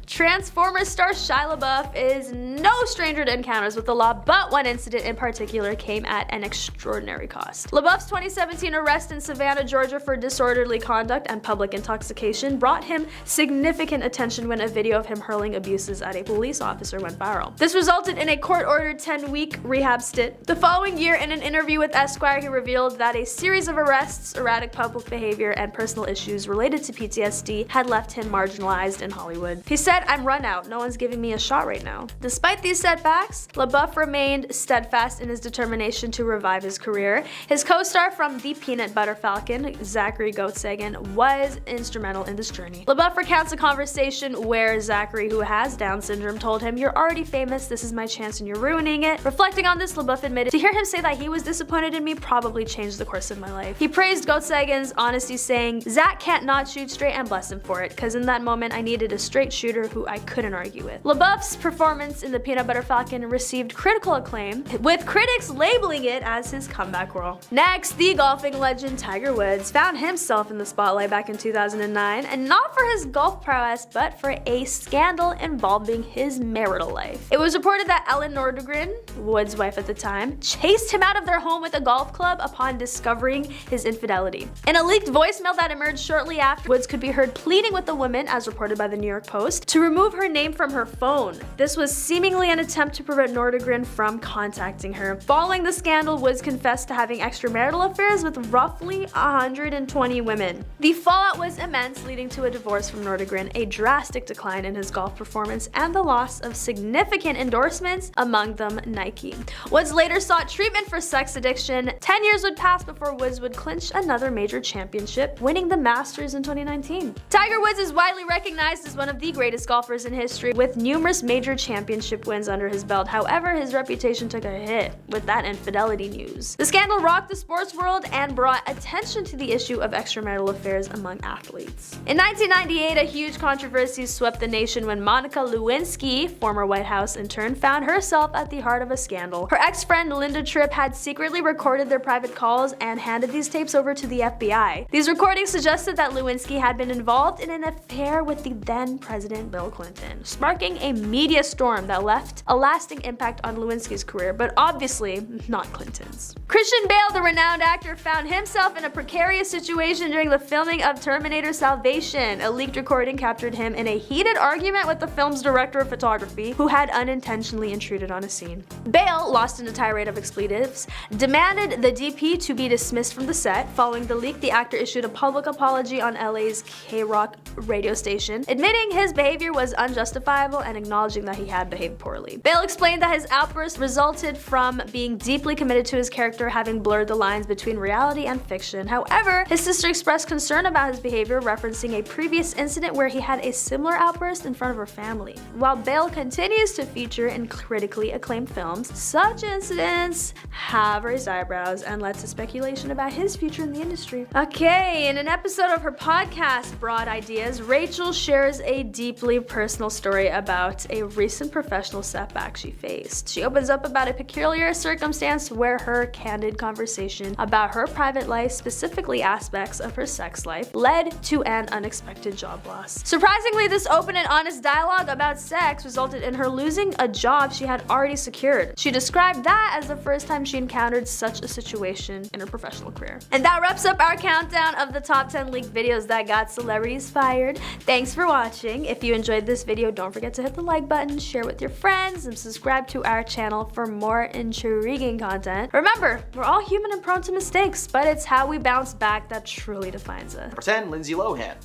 Transformers star Shia LaBeouf is no stranger to encounters with the law, but one incident in particular came at an extraordinary cost. LaBeouf's 2017 arrest in Savannah, Georgia for disorderly conduct and public intoxication brought him significant attention when a video of him hurling abuses at a police officer went viral. This resulted in a court-ordered 10-week rehab stint. The following year, in an interview with Esquire, he revealed that a series of arrests, erratic public behavior, and personal issues related to PTSD had left him marginalized in Hollywood. He said, "I'm run out. No one's giving me a shot right now." Despite these setbacks, LaBeouf remained steadfast in his determination to revive his career. His co-star from The Peanut Butter Falcon, Zachary Goetz-Sagan, was instrumental in this journey. LaBeouf recounts a conversation where Zachary, who has Down syndrome, told him, "You're already famous, this is my chance and you're ruining it." Reflecting on this, LaBeouf admitted, "To hear him say that he was disappointed in me probably changed the course of my life." He praised Goetz-Sagan's honesty, saying, "Zach can't not shoot straight, and bless him for it, cause in that moment I needed a straight shooter who I couldn't argue with. LaBeouf's performance in The Peanut Butter Falcon received critical acclaim, with critics labeling it as his comeback role. Next, the golfing legend Tiger Woods found himself in the spotlight back in 2009, and not for his golf prowess, but for a scandal involving his marital life. It was reported that Ellen Nordegren, Woods' wife at the time, chased him out of their home with a golf club upon discovering his infidelity. In a leaked voicemail that emerged shortly after, Woods could be heard pleading with the woman, as reported by the New York Post, to remove her name from her phone. This was seemingly an attempt to prevent Nordegren from contacting her. Following the scandal, Woods confessed to having extramarital affairs with roughly 120 women. The fallout was immense, leading to a divorce from Nordegren, a drastic decline in his golf performance, and the loss of significant endorsements, among them Nike. Woods later sought treatment for sex addiction. 10 years would pass before Woods would clinch another major championship, winning the Masters in 2019. Tiger Woods is widely recognized as one of the greatest golfers in history, with numerous major championship wins under his belt. However, his reputation took a hit with that infidelity news. The scandal rocked the sports world and brought attention to the issue of extramarital affairs among athletes. In 1998, a huge controversy swept the nation when Monica Lewinsky, former White House intern, found herself at the heart of a scandal. Her ex-friend Linda Tripp had secretly recorded their private calls and handed these tapes over to the FBI. These recordings suggested that Lewinsky had been involved in an affair with the then President Bill Clinton, sparking a media storm that left a lasting impact on Lewinsky's career, but obviously not Clinton's. Christian Bale, the renowned actor, found himself in a precarious situation during the filming of Terminator Salvation. A leaked recording captured him in a heated argument with the film's director of photography, who had unintentionally intruded on a scene. Bale, lost in a tirade of expletives, demanded the DP to be dismissed from the set. Following the leak, the actor issued a public apology on LA's K-Rock radio station, admitting his behavior was unjustifiable and acknowledging that he had behaved poorly. Bale explained that his outburst resulted from being deeply committed to his character, having blurred the lines between reality and fiction. However, his sister expressed concern about his behavior, referencing a previous incident where he had a similar outburst in front of her family. While Bale continues to feature in critically acclaimed films, such incidents have raised eyebrows and led to speculation about his future in the industry. Okay, in an episode of her podcast, Broad Ideas, Rachel shares a deeply personal story about a recent professional setback she faced. She opens up about a peculiar circumstance where her candid conversation about her private life, specifically aspects of her sex life, led to an unexpected job loss. Surprisingly, this open and honest dialogue about sex resulted in her losing a job she had already secured. She described that as the first time she encountered such a situation in her professional career. And that wraps up our countdown of the top 10 leaked videos that got celebrities fired. Thanks for watching. If you enjoyed this video, don't forget to hit the like button, share with your friends, and subscribe to our channel for more intriguing content. Remember, we're all human and prone to mistakes, but it's how we bounce back that truly defines us. Number 10, Lindsay Lohan.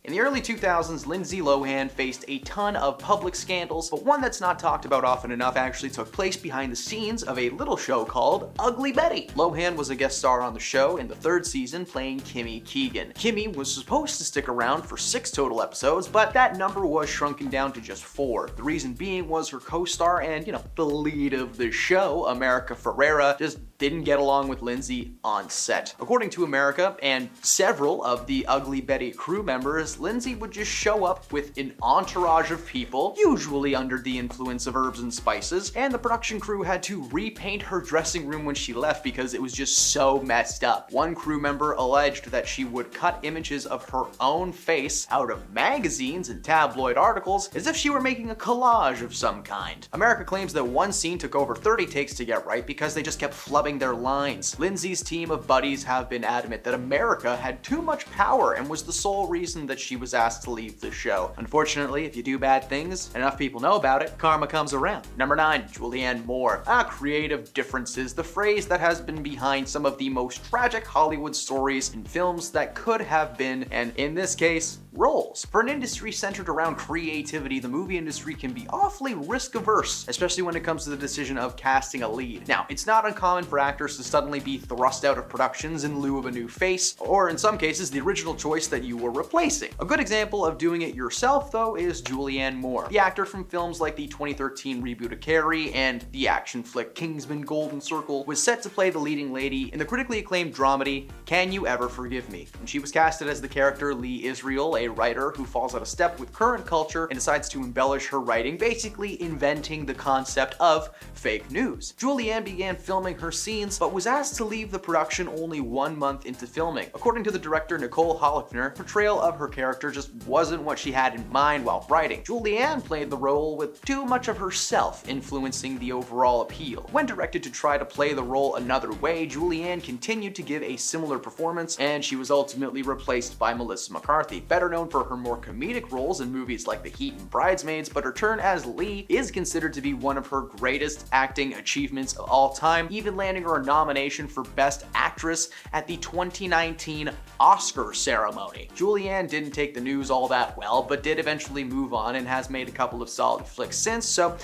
In the early 2000s, Lindsay Lohan faced a ton of public scandals, but one that's not talked about often enough actually took place behind the scenes of a little show called Ugly Betty. Lohan was a guest star on the show in the 3rd season, playing Kimmy Keegan. Kimmy was supposed to stick around for 6 total episodes, but that number was shrunken down to just 4. The reason being was her co-star and, the lead of the show, America Ferrera, just didn't get along with Lindsay on set. According to America and several of the Ugly Betty crew members, Lindsay would just show up with an entourage of people, usually under the influence of herbs and spices, and the production crew had to repaint her dressing room when she left because it was just so messed up. One crew member alleged that she would cut images of her own face out of magazines and tabloid articles as if she were making a collage of some kind. America claims that one scene took over 30 takes to get right because they just kept flubbing their lines. Lindsay's team of buddies have been adamant that America had too much power and was the sole reason that she was asked to leave the show. Unfortunately, if you do bad things, enough people know about it, karma comes around. Number 9, Julianne Moore. Creative differences, the phrase that has been behind some of the most tragic Hollywood stories in films that could have been, and in this case, roles. For an industry centered around creativity, the movie industry can be awfully risk-averse, especially when it comes to the decision of casting a lead. Now, it's not uncommon for actors to suddenly be thrust out of productions in lieu of a new face, or in some cases, the original choice that you were replacing. A good example of doing it yourself, though, is Julianne Moore. The actor from films like the 2013 reboot of Carrie and the action flick Kingsman: Golden Circle was set to play the leading lady in the critically acclaimed dramedy Can You Ever Forgive Me? And she was casted as the character Lee Israel, screenplay writer who falls out of step with current culture and decides to embellish her writing, basically inventing the concept of fake news. Julianne began filming her scenes, but was asked to leave the production only 1 month into filming. According to the director Nicole Hollichner, portrayal of her character just wasn't what she had in mind while writing. Julianne played the role with too much of herself influencing the overall appeal. When directed to try to play the role another way, Julianne continued to give a similar performance, and she was ultimately replaced by Melissa McCarthy, better known for her more comedic roles in movies like The Heat and Bridesmaids, but her turn as Lee is considered to be one of her greatest acting achievements of all time, even landing her a nomination for Best Actress at the 2019 Oscar ceremony. Julianne didn't take the news all that well, but did eventually move on and has made a couple of solid flicks since, so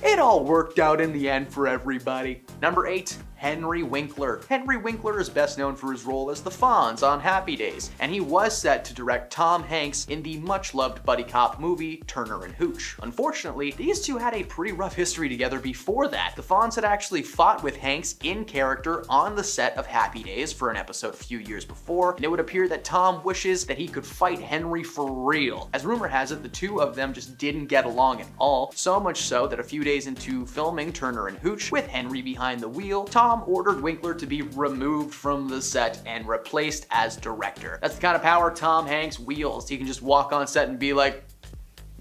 it all worked out in the end for everybody. Number 8. Henry Winkler. Henry Winkler is best known for his role as the Fonz on Happy Days, and he was set to direct Tom Hanks in the much-loved buddy cop movie Turner and Hooch. Unfortunately, these two had a pretty rough history together before that. The Fonz had actually fought with Hanks in character on the set of Happy Days for an episode a few years before, and it would appear that Tom wishes that he could fight Henry for real. As rumor has it, the two of them just didn't get along at all, so much so that a few days into filming Turner and Hooch, with Henry behind the wheel, Tom ordered Winkler to be removed from the set and replaced as director. That's the kind of power Tom Hanks wields. He can just walk on set and be like,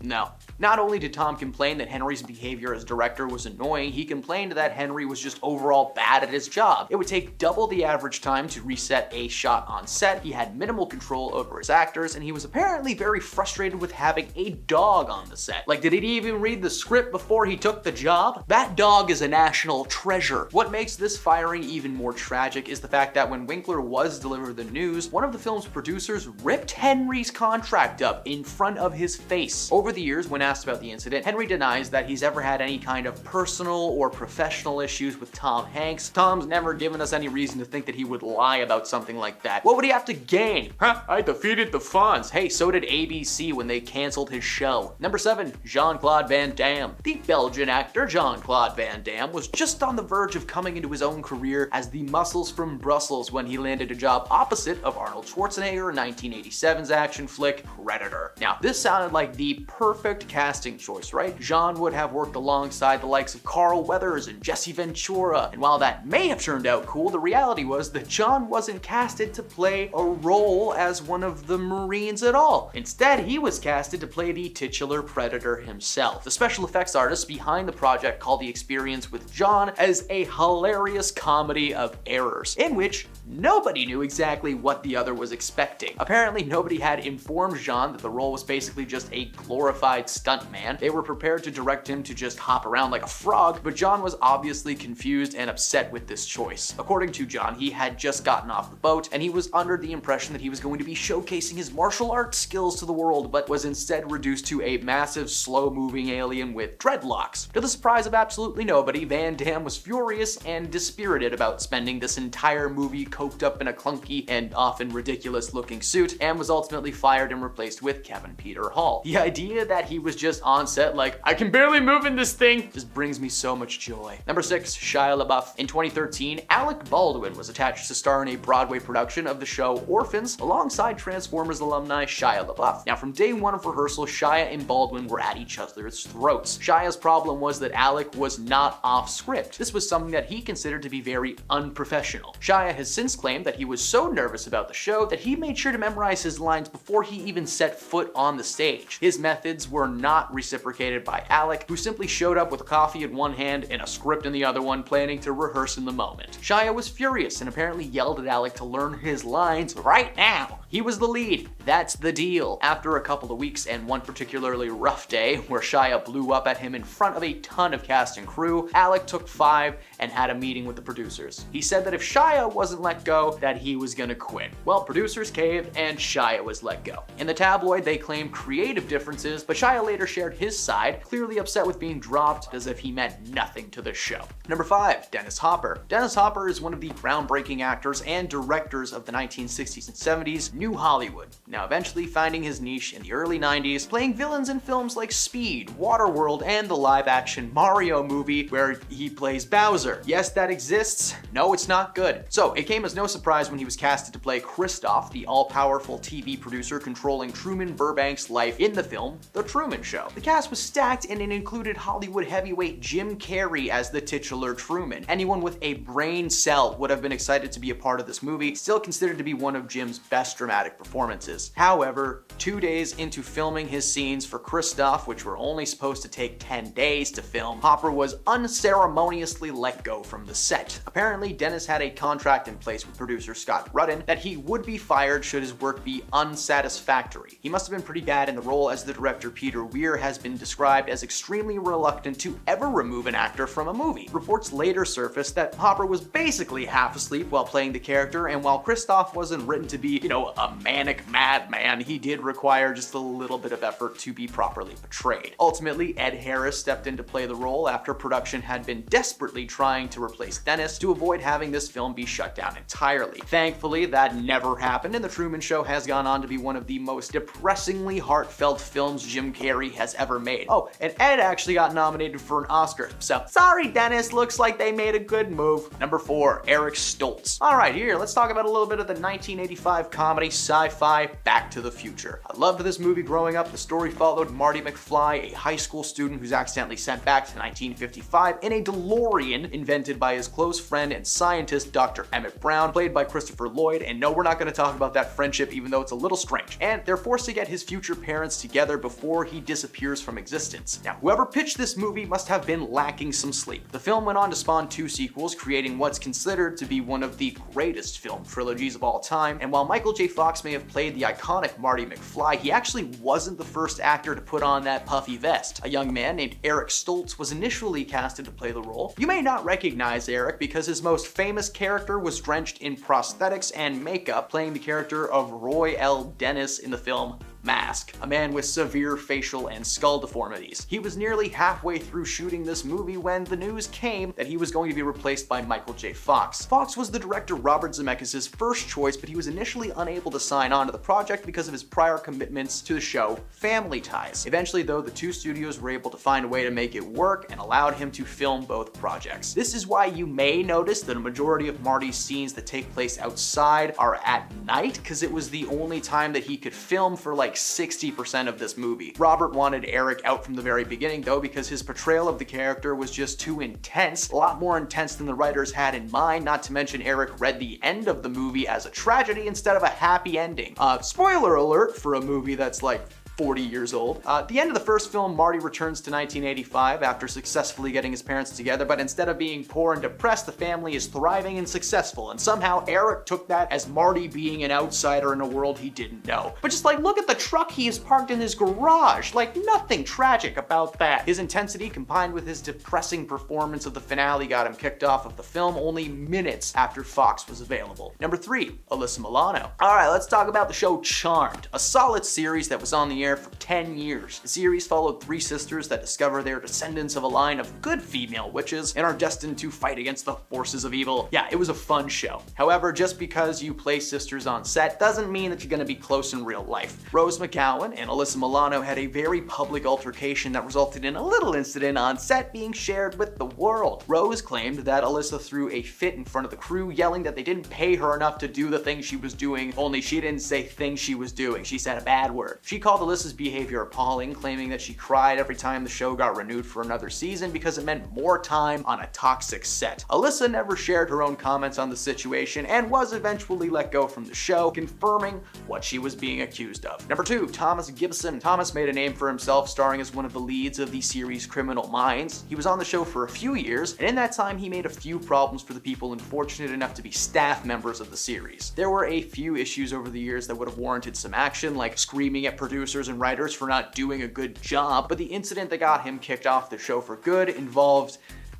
no. Not only did Tom complain that Henry's behavior as director was annoying, he complained that Henry was just overall bad at his job. It would take double the average time to reset a shot on set, he had minimal control over his actors, and he was apparently very frustrated with having a dog on the set. Like, did he even read the script before he took the job? That dog is a national treasure. What makes this firing even more tragic is the fact that when Winkler was delivered the news, one of the film's producers ripped Henry's contract up in front of his face. Over the years, when asked about the incident, Henry denies that he's ever had any kind of personal or professional issues with Tom Hanks. Tom's never given us any reason to think that he would lie about something like that. What would he have to gain? I defeated the Fonz. Hey, so did ABC when they canceled his show. Number 7, Jean-Claude Van Damme. The Belgian actor Jean-Claude Van Damme was just on the verge of coming into his own career as the Muscles from Brussels when he landed a job opposite of Arnold Schwarzenegger in 1987's action flick Predator. Now, this sounded like the perfect casting choice, right? Jean would have worked alongside the likes of Carl Weathers and Jesse Ventura, and while that may have turned out cool, the reality was that John wasn't casted to play a role as one of the Marines at all. Instead, he was casted to play the titular Predator himself. The special effects artist behind the project called the experience with John as a hilarious comedy of errors, in which nobody knew exactly what the other was expecting. Apparently, nobody had informed Jean that the role was basically just a glorified stuntman. They were prepared to direct him to just hop around like a frog, but John was obviously confused and upset with this choice. According to John, he had just gotten off the boat, and he was under the impression that he was going to be showcasing his martial arts skills to the world, but was instead reduced to a massive, slow-moving alien with dreadlocks. To the surprise of absolutely nobody, Van Damme was furious and dispirited about spending this entire movie coked up in a clunky and often ridiculous-looking suit, and was ultimately fired and replaced with Kevin Peter Hall. The idea that he was just on set like, I can barely move in this thing, just brings me so much joy. Number 6, Shia LaBeouf. In 2013, Alec Baldwin was attached to star in a Broadway production of the show Orphans alongside Transformers alumni Shia LaBeouf. Now, from day one of rehearsal, Shia and Baldwin were at each other's throats. Shia's problem was that Alec was not off script. This was something that he considered to be very unprofessional. Shia has since claimed that he was so nervous about the show that he made sure to memorize his lines before he even set foot on the stage. His methods were not reciprocated by Alec, who simply showed up with a coffee in one hand and a script in the other one, planning to rehearse in the moment. Shia was furious and apparently yelled at Alec to learn his lines right now. He was the lead. That's the deal. After a couple of weeks and one particularly rough day where Shia blew up at him in front of a ton of cast and crew, Alec took 5 and had a meeting with the producers. He said that if Shia wasn't let go, that he was gonna quit. Well, producers caved and Shia was let go. In the tabloid, they claimed creative differences, but Shia later shared his side, clearly upset with being dropped as if he meant nothing to the show. Number 5, Dennis Hopper. Dennis Hopper is one of the groundbreaking actors and directors of the 1960s and 70s New Hollywood, now eventually finding his niche in the early 90s, playing villains in films like Speed, Waterworld, and the live-action Mario movie where he plays Bowser. Yes, that exists. No, it's not good. So it came as no surprise when he was casted to play Kristoff, the all-powerful TV producer controlling Truman Burbank's life in the film The Truman Show. The cast was stacked and it included Hollywood heavyweight Jim Carrey as the titular Truman. Anyone with a brain cell would have been excited to be a part of this movie, still considered to be one of Jim's best dramatic performances. However, 2 days into filming his scenes for Kristoff, which were only supposed to take 10 days to film, Hopper was unceremoniously let go from the set. Apparently, Dennis had a contract in place with producer Scott Rudin that he would be fired should his work be unsatisfactory. He must have been pretty bad in the role, as the director Peter Weir has been described as extremely reluctant to ever remove an actor from a movie. Reports later surfaced that Hopper was basically half asleep while playing the character, and while Kristoff wasn't written to be, a manic madman, he did require just a little bit of effort to be properly portrayed. Ultimately, Ed Harris stepped in to play the role after production had been desperately trying to replace Dennis to avoid having this film be shut down entirely. Thankfully, that never happened, and The Truman Show has gone on to be one of the most depressingly heartfelt films Jim Carrey has ever made. Oh, and Ed actually got nominated for an Oscar, so sorry Dennis, looks like they made a good move. Number 4, Eric Stoltz. Alright, here, let's talk about a little bit of the 1985 comedy sci-fi Back to the Future. I loved this movie growing up. The story followed Marty McFly, a high school student who's accidentally sent back to 1955 in a DeLorean invented by his close friend and scientist Dr. Emmett Brown, played by Christopher Lloyd, and no, we're not going to talk about that friendship even though it's a little strange. And they're forced to get his future parents together before he disappears from existence. Now, whoever pitched this movie must have been lacking some sleep. The film went on to spawn 2 sequels, creating what's considered to be one of the greatest film trilogies of all time, and while Michael J. Fox may have played the iconic Marty McFly, he actually wasn't the first actor to put on that puffy vest. A young man named Eric Stoltz was initially casted to play the role. You may not recognize Eric because his most famous character was drenched in prosthetics and makeup, playing the character of Roy L. Dennis in the film Mask, a man with severe facial and skull deformities. He was nearly halfway through shooting this movie when the news came that he was going to be replaced by Michael J. Fox. Fox was the director Robert Zemeckis' first choice, but he was initially unable to sign on to the project because of his prior commitments to the show Family Ties. Eventually, though, the 2 studios were able to find a way to make it work and allowed him to film both projects. This is why you may notice that a majority of Marty's scenes that take place outside are at night, because it was the only time that he could film for like 60% of this movie. Robert wanted Eric out from the very beginning though, because his portrayal of the character was just too intense, a lot more intense than the writers had in mind, not to mention Eric read the end of the movie as a tragedy instead of a happy ending. Spoiler alert for a movie that's like 40 years old. At the end of the first film, Marty returns to 1985 after successfully getting his parents together, but instead of being poor and depressed, the family is thriving and successful, and somehow Eric took that as Marty being an outsider in a world he didn't know. But just like, look at the truck he has parked in his garage, like nothing tragic about that. His intensity combined with his depressing performance of the finale got him kicked off of the film only minutes after Fox was available. Number 3, Alyssa Milano. Alright, let's talk about the show Charmed, a solid series that was on the air for 10 years. The series followed 3 sisters that discover they are descendants of a line of good female witches and are destined to fight against the forces of evil. Yeah, it was a fun show. However, just because you play sisters on set doesn't mean that you're gonna be close in real life. Rose McGowan and Alyssa Milano had a very public altercation that resulted in a little incident on set being shared with the world. Rose claimed that Alyssa threw a fit in front of the crew, yelling that they didn't pay her enough to do the things she was doing, only she didn't say things she was doing. She said a bad word. She called Alyssa's behavior appalling, claiming that she cried every time the show got renewed for another season because it meant more time on a toxic set. Alyssa never shared her own comments on the situation and was eventually let go from the show, confirming what she was being accused of. Number 2, Thomas Gibson. Thomas made a name for himself starring as one of the leads of the series Criminal Minds. He was on the show for a few years, and in that time he made a few problems for the people unfortunate enough to be staff members of the series. There were a few issues over the years that would have warranted some action, like screaming at producers and writers for not doing a good job, but the incident that got him kicked off the show for good involved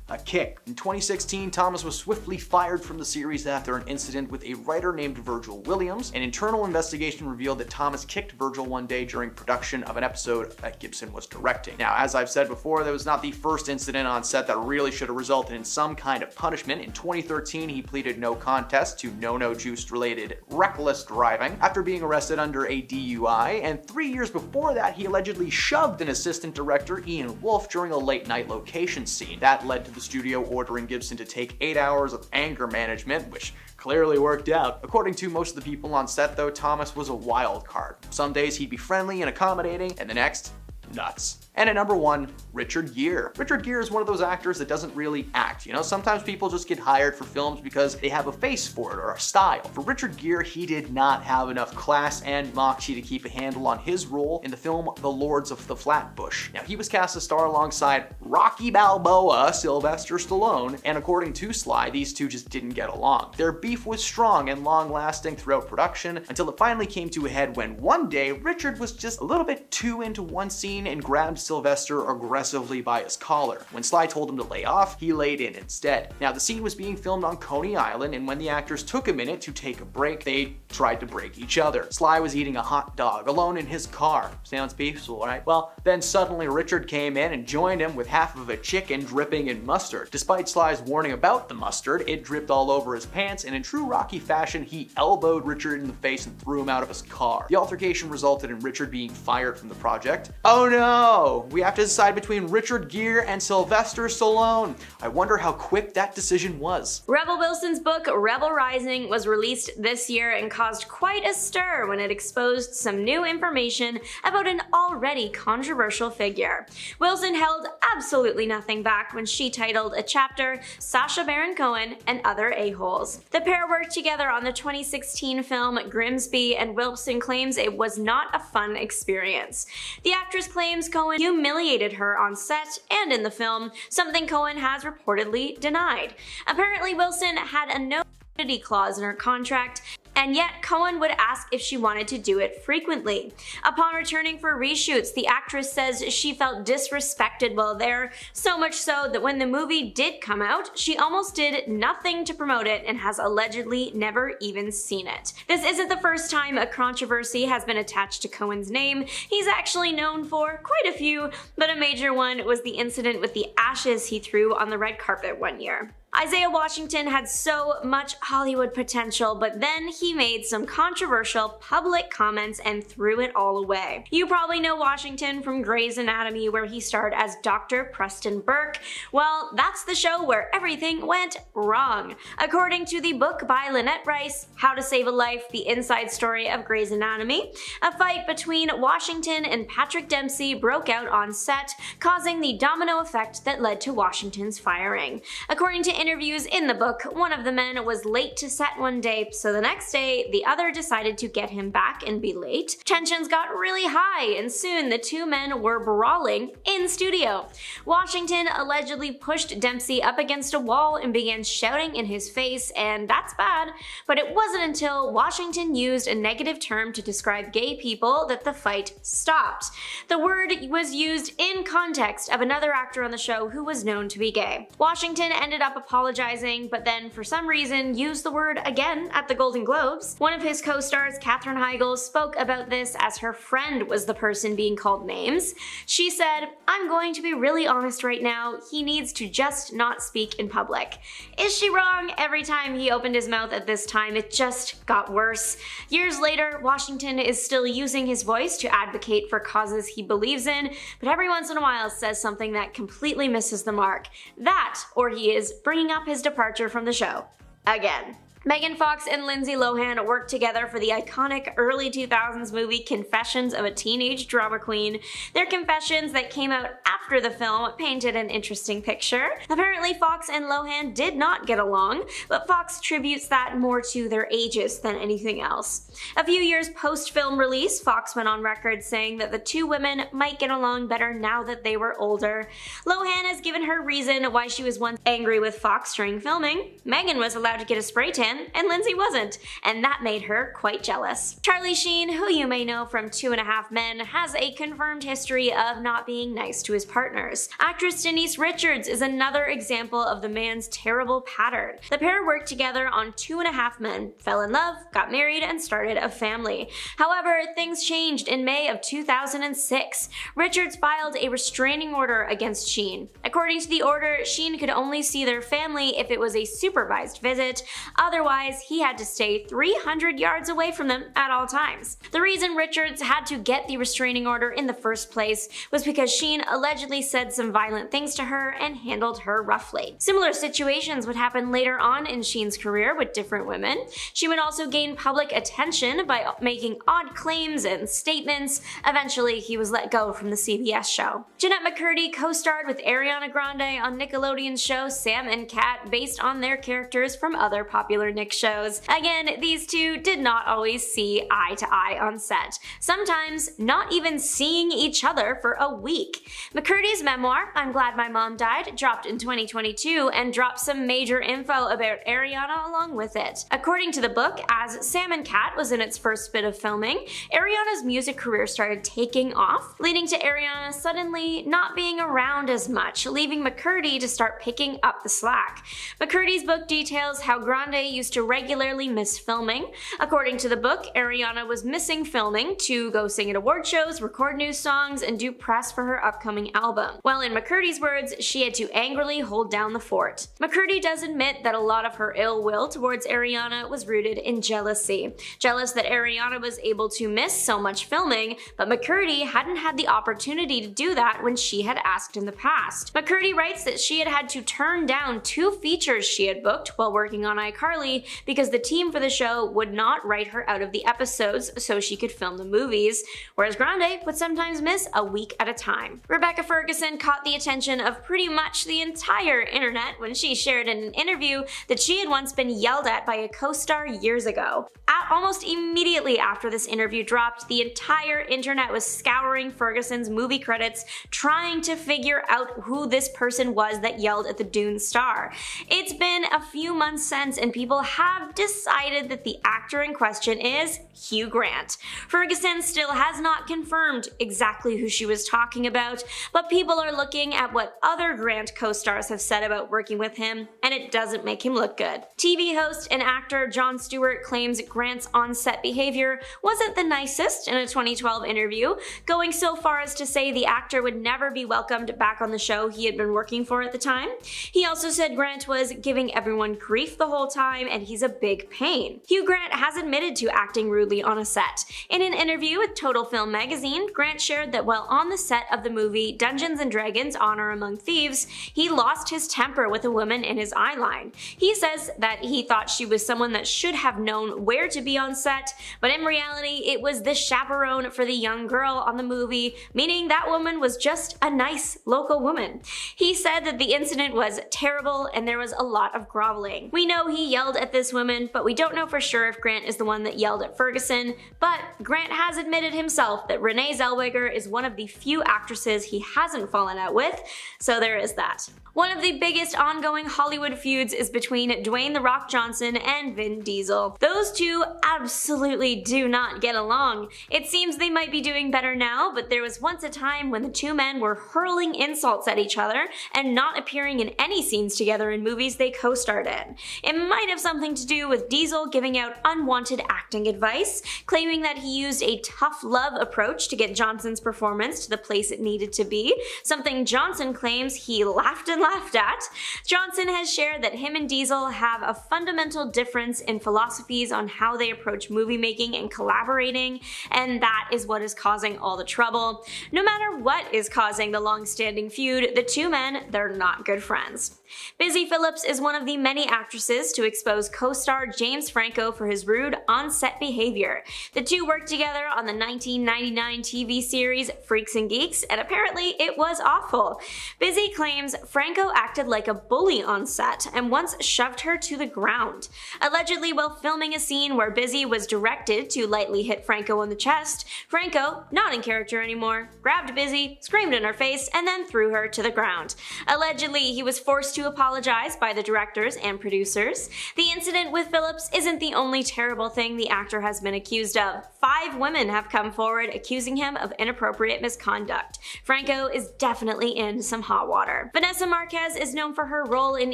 a kick. In 2016, Thomas was swiftly fired from the series after an incident with a writer named Virgil Williams. An internal investigation revealed that Thomas kicked Virgil one day during production of an episode that Gibson was directing. Now, as I've said before, that was not the first incident on set that really should have resulted in some kind of punishment. In 2013, he pleaded no contest to no juice related reckless driving after being arrested under a DUI, and 3 years before that, he allegedly shoved an assistant director, Ian Wolfe, during a late night location scene. That led to the studio ordering Gibson to take 8 hours of anger management, which clearly worked out. According to most of the people on set though, Thomas was a wild card. Some days he'd be friendly and accommodating, and the next, nuts. And at number 1, Richard Gere. Richard Gere is one of those actors that doesn't really act. You know, sometimes people just get hired for films because they have a face for it or a style. For Richard Gere, he did not have enough class and moxie to keep a handle on his role in the film The Lords of the Flatbush. Now, he was cast to star alongside Rocky Balboa, Sylvester Stallone, and according to Sly, these two just didn't get along. Their beef was strong and long-lasting throughout production until it finally came to a head when one day Richard was just a little bit too into one scene and grabbed Sylvester aggressively by his collar. When Sly told him to lay off, he laid in instead. Now, the scene was being filmed on Coney Island, and when the actors took a minute to take a break, they tried to break each other. Sly was eating a hot dog alone in his car. Sounds peaceful, right? Well, then suddenly Richard came in and joined him with half of a chicken dripping in mustard. Despite Sly's warning about the mustard, it dripped all over his pants, and in true Rocky fashion, he elbowed Richard in the face and threw him out of his car. The altercation resulted in Richard being fired from the project. Oh no! We have to decide between Richard Gere and Sylvester Stallone. I wonder how quick that decision was. Rebel Wilson's book, Rebel Rising, was released this year and caused quite a stir when it exposed some new information about an already controversial figure. Wilson held absolutely nothing back when she titled a chapter, Sacha Baron Cohen and Other A-Holes. The pair worked together on the 2016 film Grimsby, and Wilson claims it was not a fun experience. The actress claims Cohen humiliated her on set and in the film, something Cohen has reportedly denied. Apparently, Wilson had a no nudity clause in her contract, and yet Cohen would ask if she wanted to do it frequently. Upon returning for reshoots, the actress says she felt disrespected while there, so much so that when the movie did come out, she almost did nothing to promote it and has allegedly never even seen it. This isn't the first time a controversy has been attached to Cohen's name. He's actually known for quite a few, but a major one was the incident with the ashes he threw on the red carpet one year. Isaiah Washington had so much Hollywood potential, but then he made some controversial public comments and threw it all away. You probably know Washington from Grey's Anatomy, where he starred as Dr. Preston Burke. Well, that's the show where everything went wrong. According to the book by Lynette Rice, How to Save a Life, the inside story of Grey's Anatomy, a fight between Washington and Patrick Dempsey broke out on set, causing the domino effect that led to Washington's firing. According to interviews in the book, one of the men was late to set one day, so the next day, the other decided to get him back and be late. Tensions got really high, and soon the two men were brawling in studio. Washington allegedly pushed Dempsey up against a wall and began shouting in his face, and that's bad, but it wasn't until Washington used a negative term to describe gay people that the fight stopped. The word was used in context of another actor on the show who was known to be gay. Washington ended up apologizing, but then for some reason used the word again at the Golden Globes. One of his co-stars, Katherine Heigl, spoke about this as her friend was the person being called names. She said, "I'm going to be really honest right now, he needs to just not speak in public." Is she wrong? Every time he opened his mouth at this time, it just got worse. Years later, Washington is still using his voice to advocate for causes he believes in, but every once in a while says something that completely misses the mark. That, or he is bringing up his departure from the show again. Megan Fox and Lindsay Lohan worked together for the iconic early 2000s movie Confessions of a Teenage Drama Queen. Their confessions that came out after the film painted an interesting picture. Apparently, Fox and Lohan did not get along, but Fox attributes that more to their ages than anything else. A few years post-film release, Fox went on record saying that the two women might get along better now that they were older. Lohan has given her reason why she was once angry with Fox during filming. Megan was allowed to get a spray tan man, and Lindsay wasn't, and that made her quite jealous. Charlie Sheen, who you may know from 2.5 Men, has a confirmed history of not being nice to his partners. Actress Denise Richards is another example of the man's terrible pattern. The pair worked together on 2.5 Men, fell in love, got married, and started a family. However, things changed in May of 2006. Richards filed a restraining order against Sheen. According to the order, Sheen could only see their family if it was a supervised visit, otherwise he had to stay 300 yards away from them at all times. The reason Richards had to get the restraining order in the first place was because Sheen allegedly said some violent things to her and handled her roughly. Similar situations would happen later on in Sheen's career with different women. She would also gain public attention by making odd claims and statements. Eventually, he was let go from the CBS show. Jeanette McCurdy co-starred with Ariana Grande on Nickelodeon's show Sam and Cat based on their characters from other popular Nick shows. Again, these two did not always see eye to eye on set, sometimes not even seeing each other for a week. McCurdy's memoir, I'm Glad My Mom Died, dropped in 2022 and dropped some major info about Ariana along with it. According to the book, as Sam and Cat was in its first bit of filming, Ariana's music career started taking off, leading to Ariana suddenly not being around as much, leaving McCurdy to start picking up the slack. McCurdy's book details how Grande used to regularly miss filming. According to the book, Ariana was missing filming to go sing at award shows, record new songs, and do press for her upcoming album. While in McCurdy's words, she had to angrily hold down the fort. McCurdy does admit that a lot of her ill will towards Ariana was rooted in jealousy. Jealous that Ariana was able to miss so much filming, but McCurdy hadn't had the opportunity to do that when she had asked in the past. McCurdy writes that she had to turn down 2 features she had booked while working on iCarly because the team for the show would not write her out of the episodes so she could film the movies, whereas Grande would sometimes miss a week at a time. Rebecca Ferguson caught the attention of pretty much the entire internet when she shared in an interview that she had once been yelled at by a co-star years ago. Almost immediately after this interview dropped, the entire internet was scouring Ferguson's movie credits trying to figure out who this person was that yelled at the Dune star. It's been a few months since and people have decided that the actor in question is Hugh Grant. Ferguson still has not confirmed exactly who she was talking about, but people are looking at what other Grant co-stars have said about working with him, and it doesn't make him look good. TV host and actor Jon Stewart claims Grant's on-set behavior wasn't the nicest in a 2012 interview, going so far as to say the actor would never be welcomed back on the show he had been working for at the time. He also said Grant was giving everyone grief the whole time and he's a big pain. Hugh Grant has admitted to acting rudely on a set. In an interview with Total Film magazine, Grant shared that while on the set of the movie Dungeons & Dragons: Honor Among Thieves, he lost his temper with a woman in his eyeline. He says that he thought she was someone that should have known where to be on set, but in reality it was the chaperone for the young girl on the movie, meaning that woman was just a nice local woman. He said that the incident was terrible and there was a lot of groveling. We know he yelled at this woman, but we don't know for sure if Grant is the one that yelled at Ferguson, but Grant has admitted himself that Renee Zellweger is one of the few actresses he hasn't fallen out with, so there is that. One of the biggest ongoing Hollywood feuds is between Dwayne "The Rock" Johnson and Vin Diesel. Those two absolutely do not get along. It seems they might be doing better now, but there was once a time when the two men were hurling insults at each other and not appearing in any scenes together in movies they co-starred in. It might have something to do with Diesel giving out unwanted acting advice, claiming that he used a tough love approach to get Johnson's performance to the place it needed to be, something Johnson claims he laughed and laughed at. Johnson has shared that him and Diesel have a fundamental difference in philosophies on how they approach movie making and collaborating, and that is what is causing all the trouble. No matter what is causing the long-standing feud, the two men, they're not good friends. Busy Phillips is one of the many actresses to expose co-star James Franco for his rude on-set behavior. The two worked together on the 1999 TV series Freaks and Geeks, and apparently it was awful. Busy claims Franco acted like a bully on set and once shoved her to the ground. Allegedly, while filming a scene where Busy was directed to lightly hit Franco on the chest, Franco, not in character anymore, grabbed Busy, screamed in her face, and then threw her to the ground. Allegedly, he was forced to apologize by the directors and producers. The The incident with Phillips isn't the only terrible thing the actor has been accused of. 5 women have come forward accusing him of inappropriate misconduct. Franco is definitely in some hot water. Vanessa Marquez is known for her role in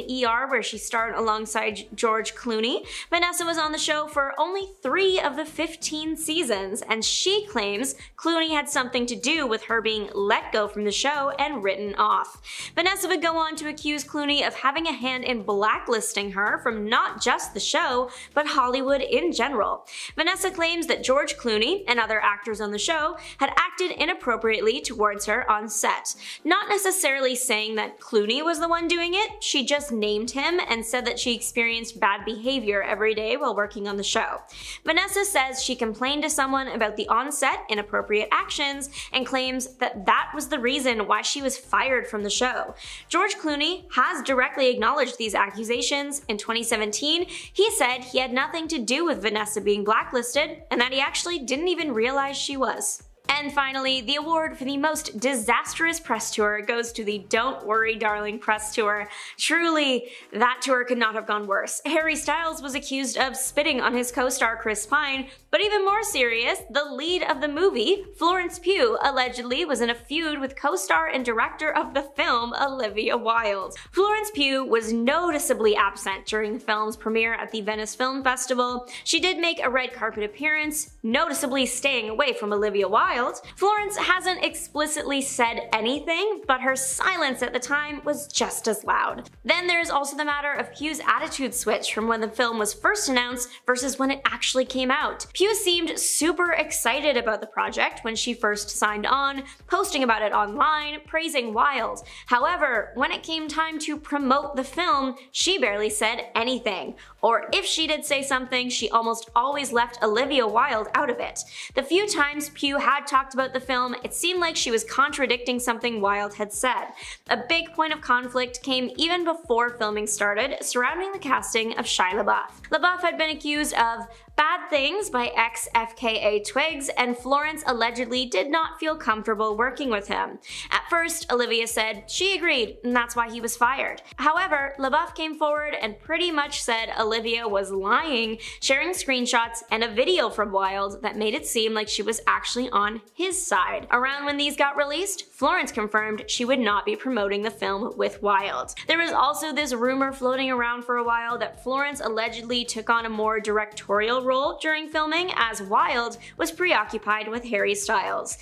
ER, where she starred alongside George Clooney. Vanessa was on the show for only 3 of the 15 seasons, and she claims Clooney had something to do with her being let go from the show and written off. Vanessa would go on to accuse Clooney of having a hand in blacklisting her from not just the show, but Hollywood in general. Vanessa claims that George Clooney and other actors on the show had acted inappropriately towards her on set. Not necessarily saying that Clooney was the one doing it, she just named him and said that she experienced bad behavior every day while working on the show. Vanessa says she complained to someone about the on-set inappropriate actions and claims that that was the reason why she was fired from the show. George Clooney has directly acknowledged these accusations. In 2017, he said he had nothing to do with Vanessa being blacklisted and that he actually didn't even realize she was. And finally, the award for the most disastrous press tour goes to the Don't Worry Darling press tour. Truly, that tour could not have gone worse. Harry Styles was accused of spitting on his co-star Chris Pine, but even more serious, the lead of the movie, Florence Pugh, allegedly was in a feud with co-star and director of the film, Olivia Wilde. Florence Pugh was noticeably absent during the film's premiere at the Venice Film Festival. She did make a red carpet appearance, noticeably staying away from Olivia Wilde. Florence hasn't explicitly said anything, but her silence at the time was just as loud. Then there's also the matter of Pugh's attitude switch from when the film was first announced versus when it actually came out. Pugh seemed super excited about the project when she first signed on, posting about it online, praising Wilde. However, when it came time to promote the film, she barely said anything. Or if she did say something, she almost always left Olivia Wilde out of it. The few times Pugh had talked about the film, it seemed like she was contradicting something Wilde had said. A big point of conflict came even before filming started, surrounding the casting of Shia LaBeouf. LaBeouf had been accused of bad things by ex-FKA Twigs, and Florence allegedly did not feel comfortable working with him. At first, Olivia said she agreed, and that's why he was fired. However, LaBeouf came forward and pretty much said Olivia was lying, sharing screenshots and a video from Wilde that made it seem like she was actually on his side. Around when these got released, Florence confirmed she would not be promoting the film with Wilde. There was also this rumor floating around for a while that Florence allegedly took on a more directorial role during filming, as Wilde was preoccupied with Harry Styles.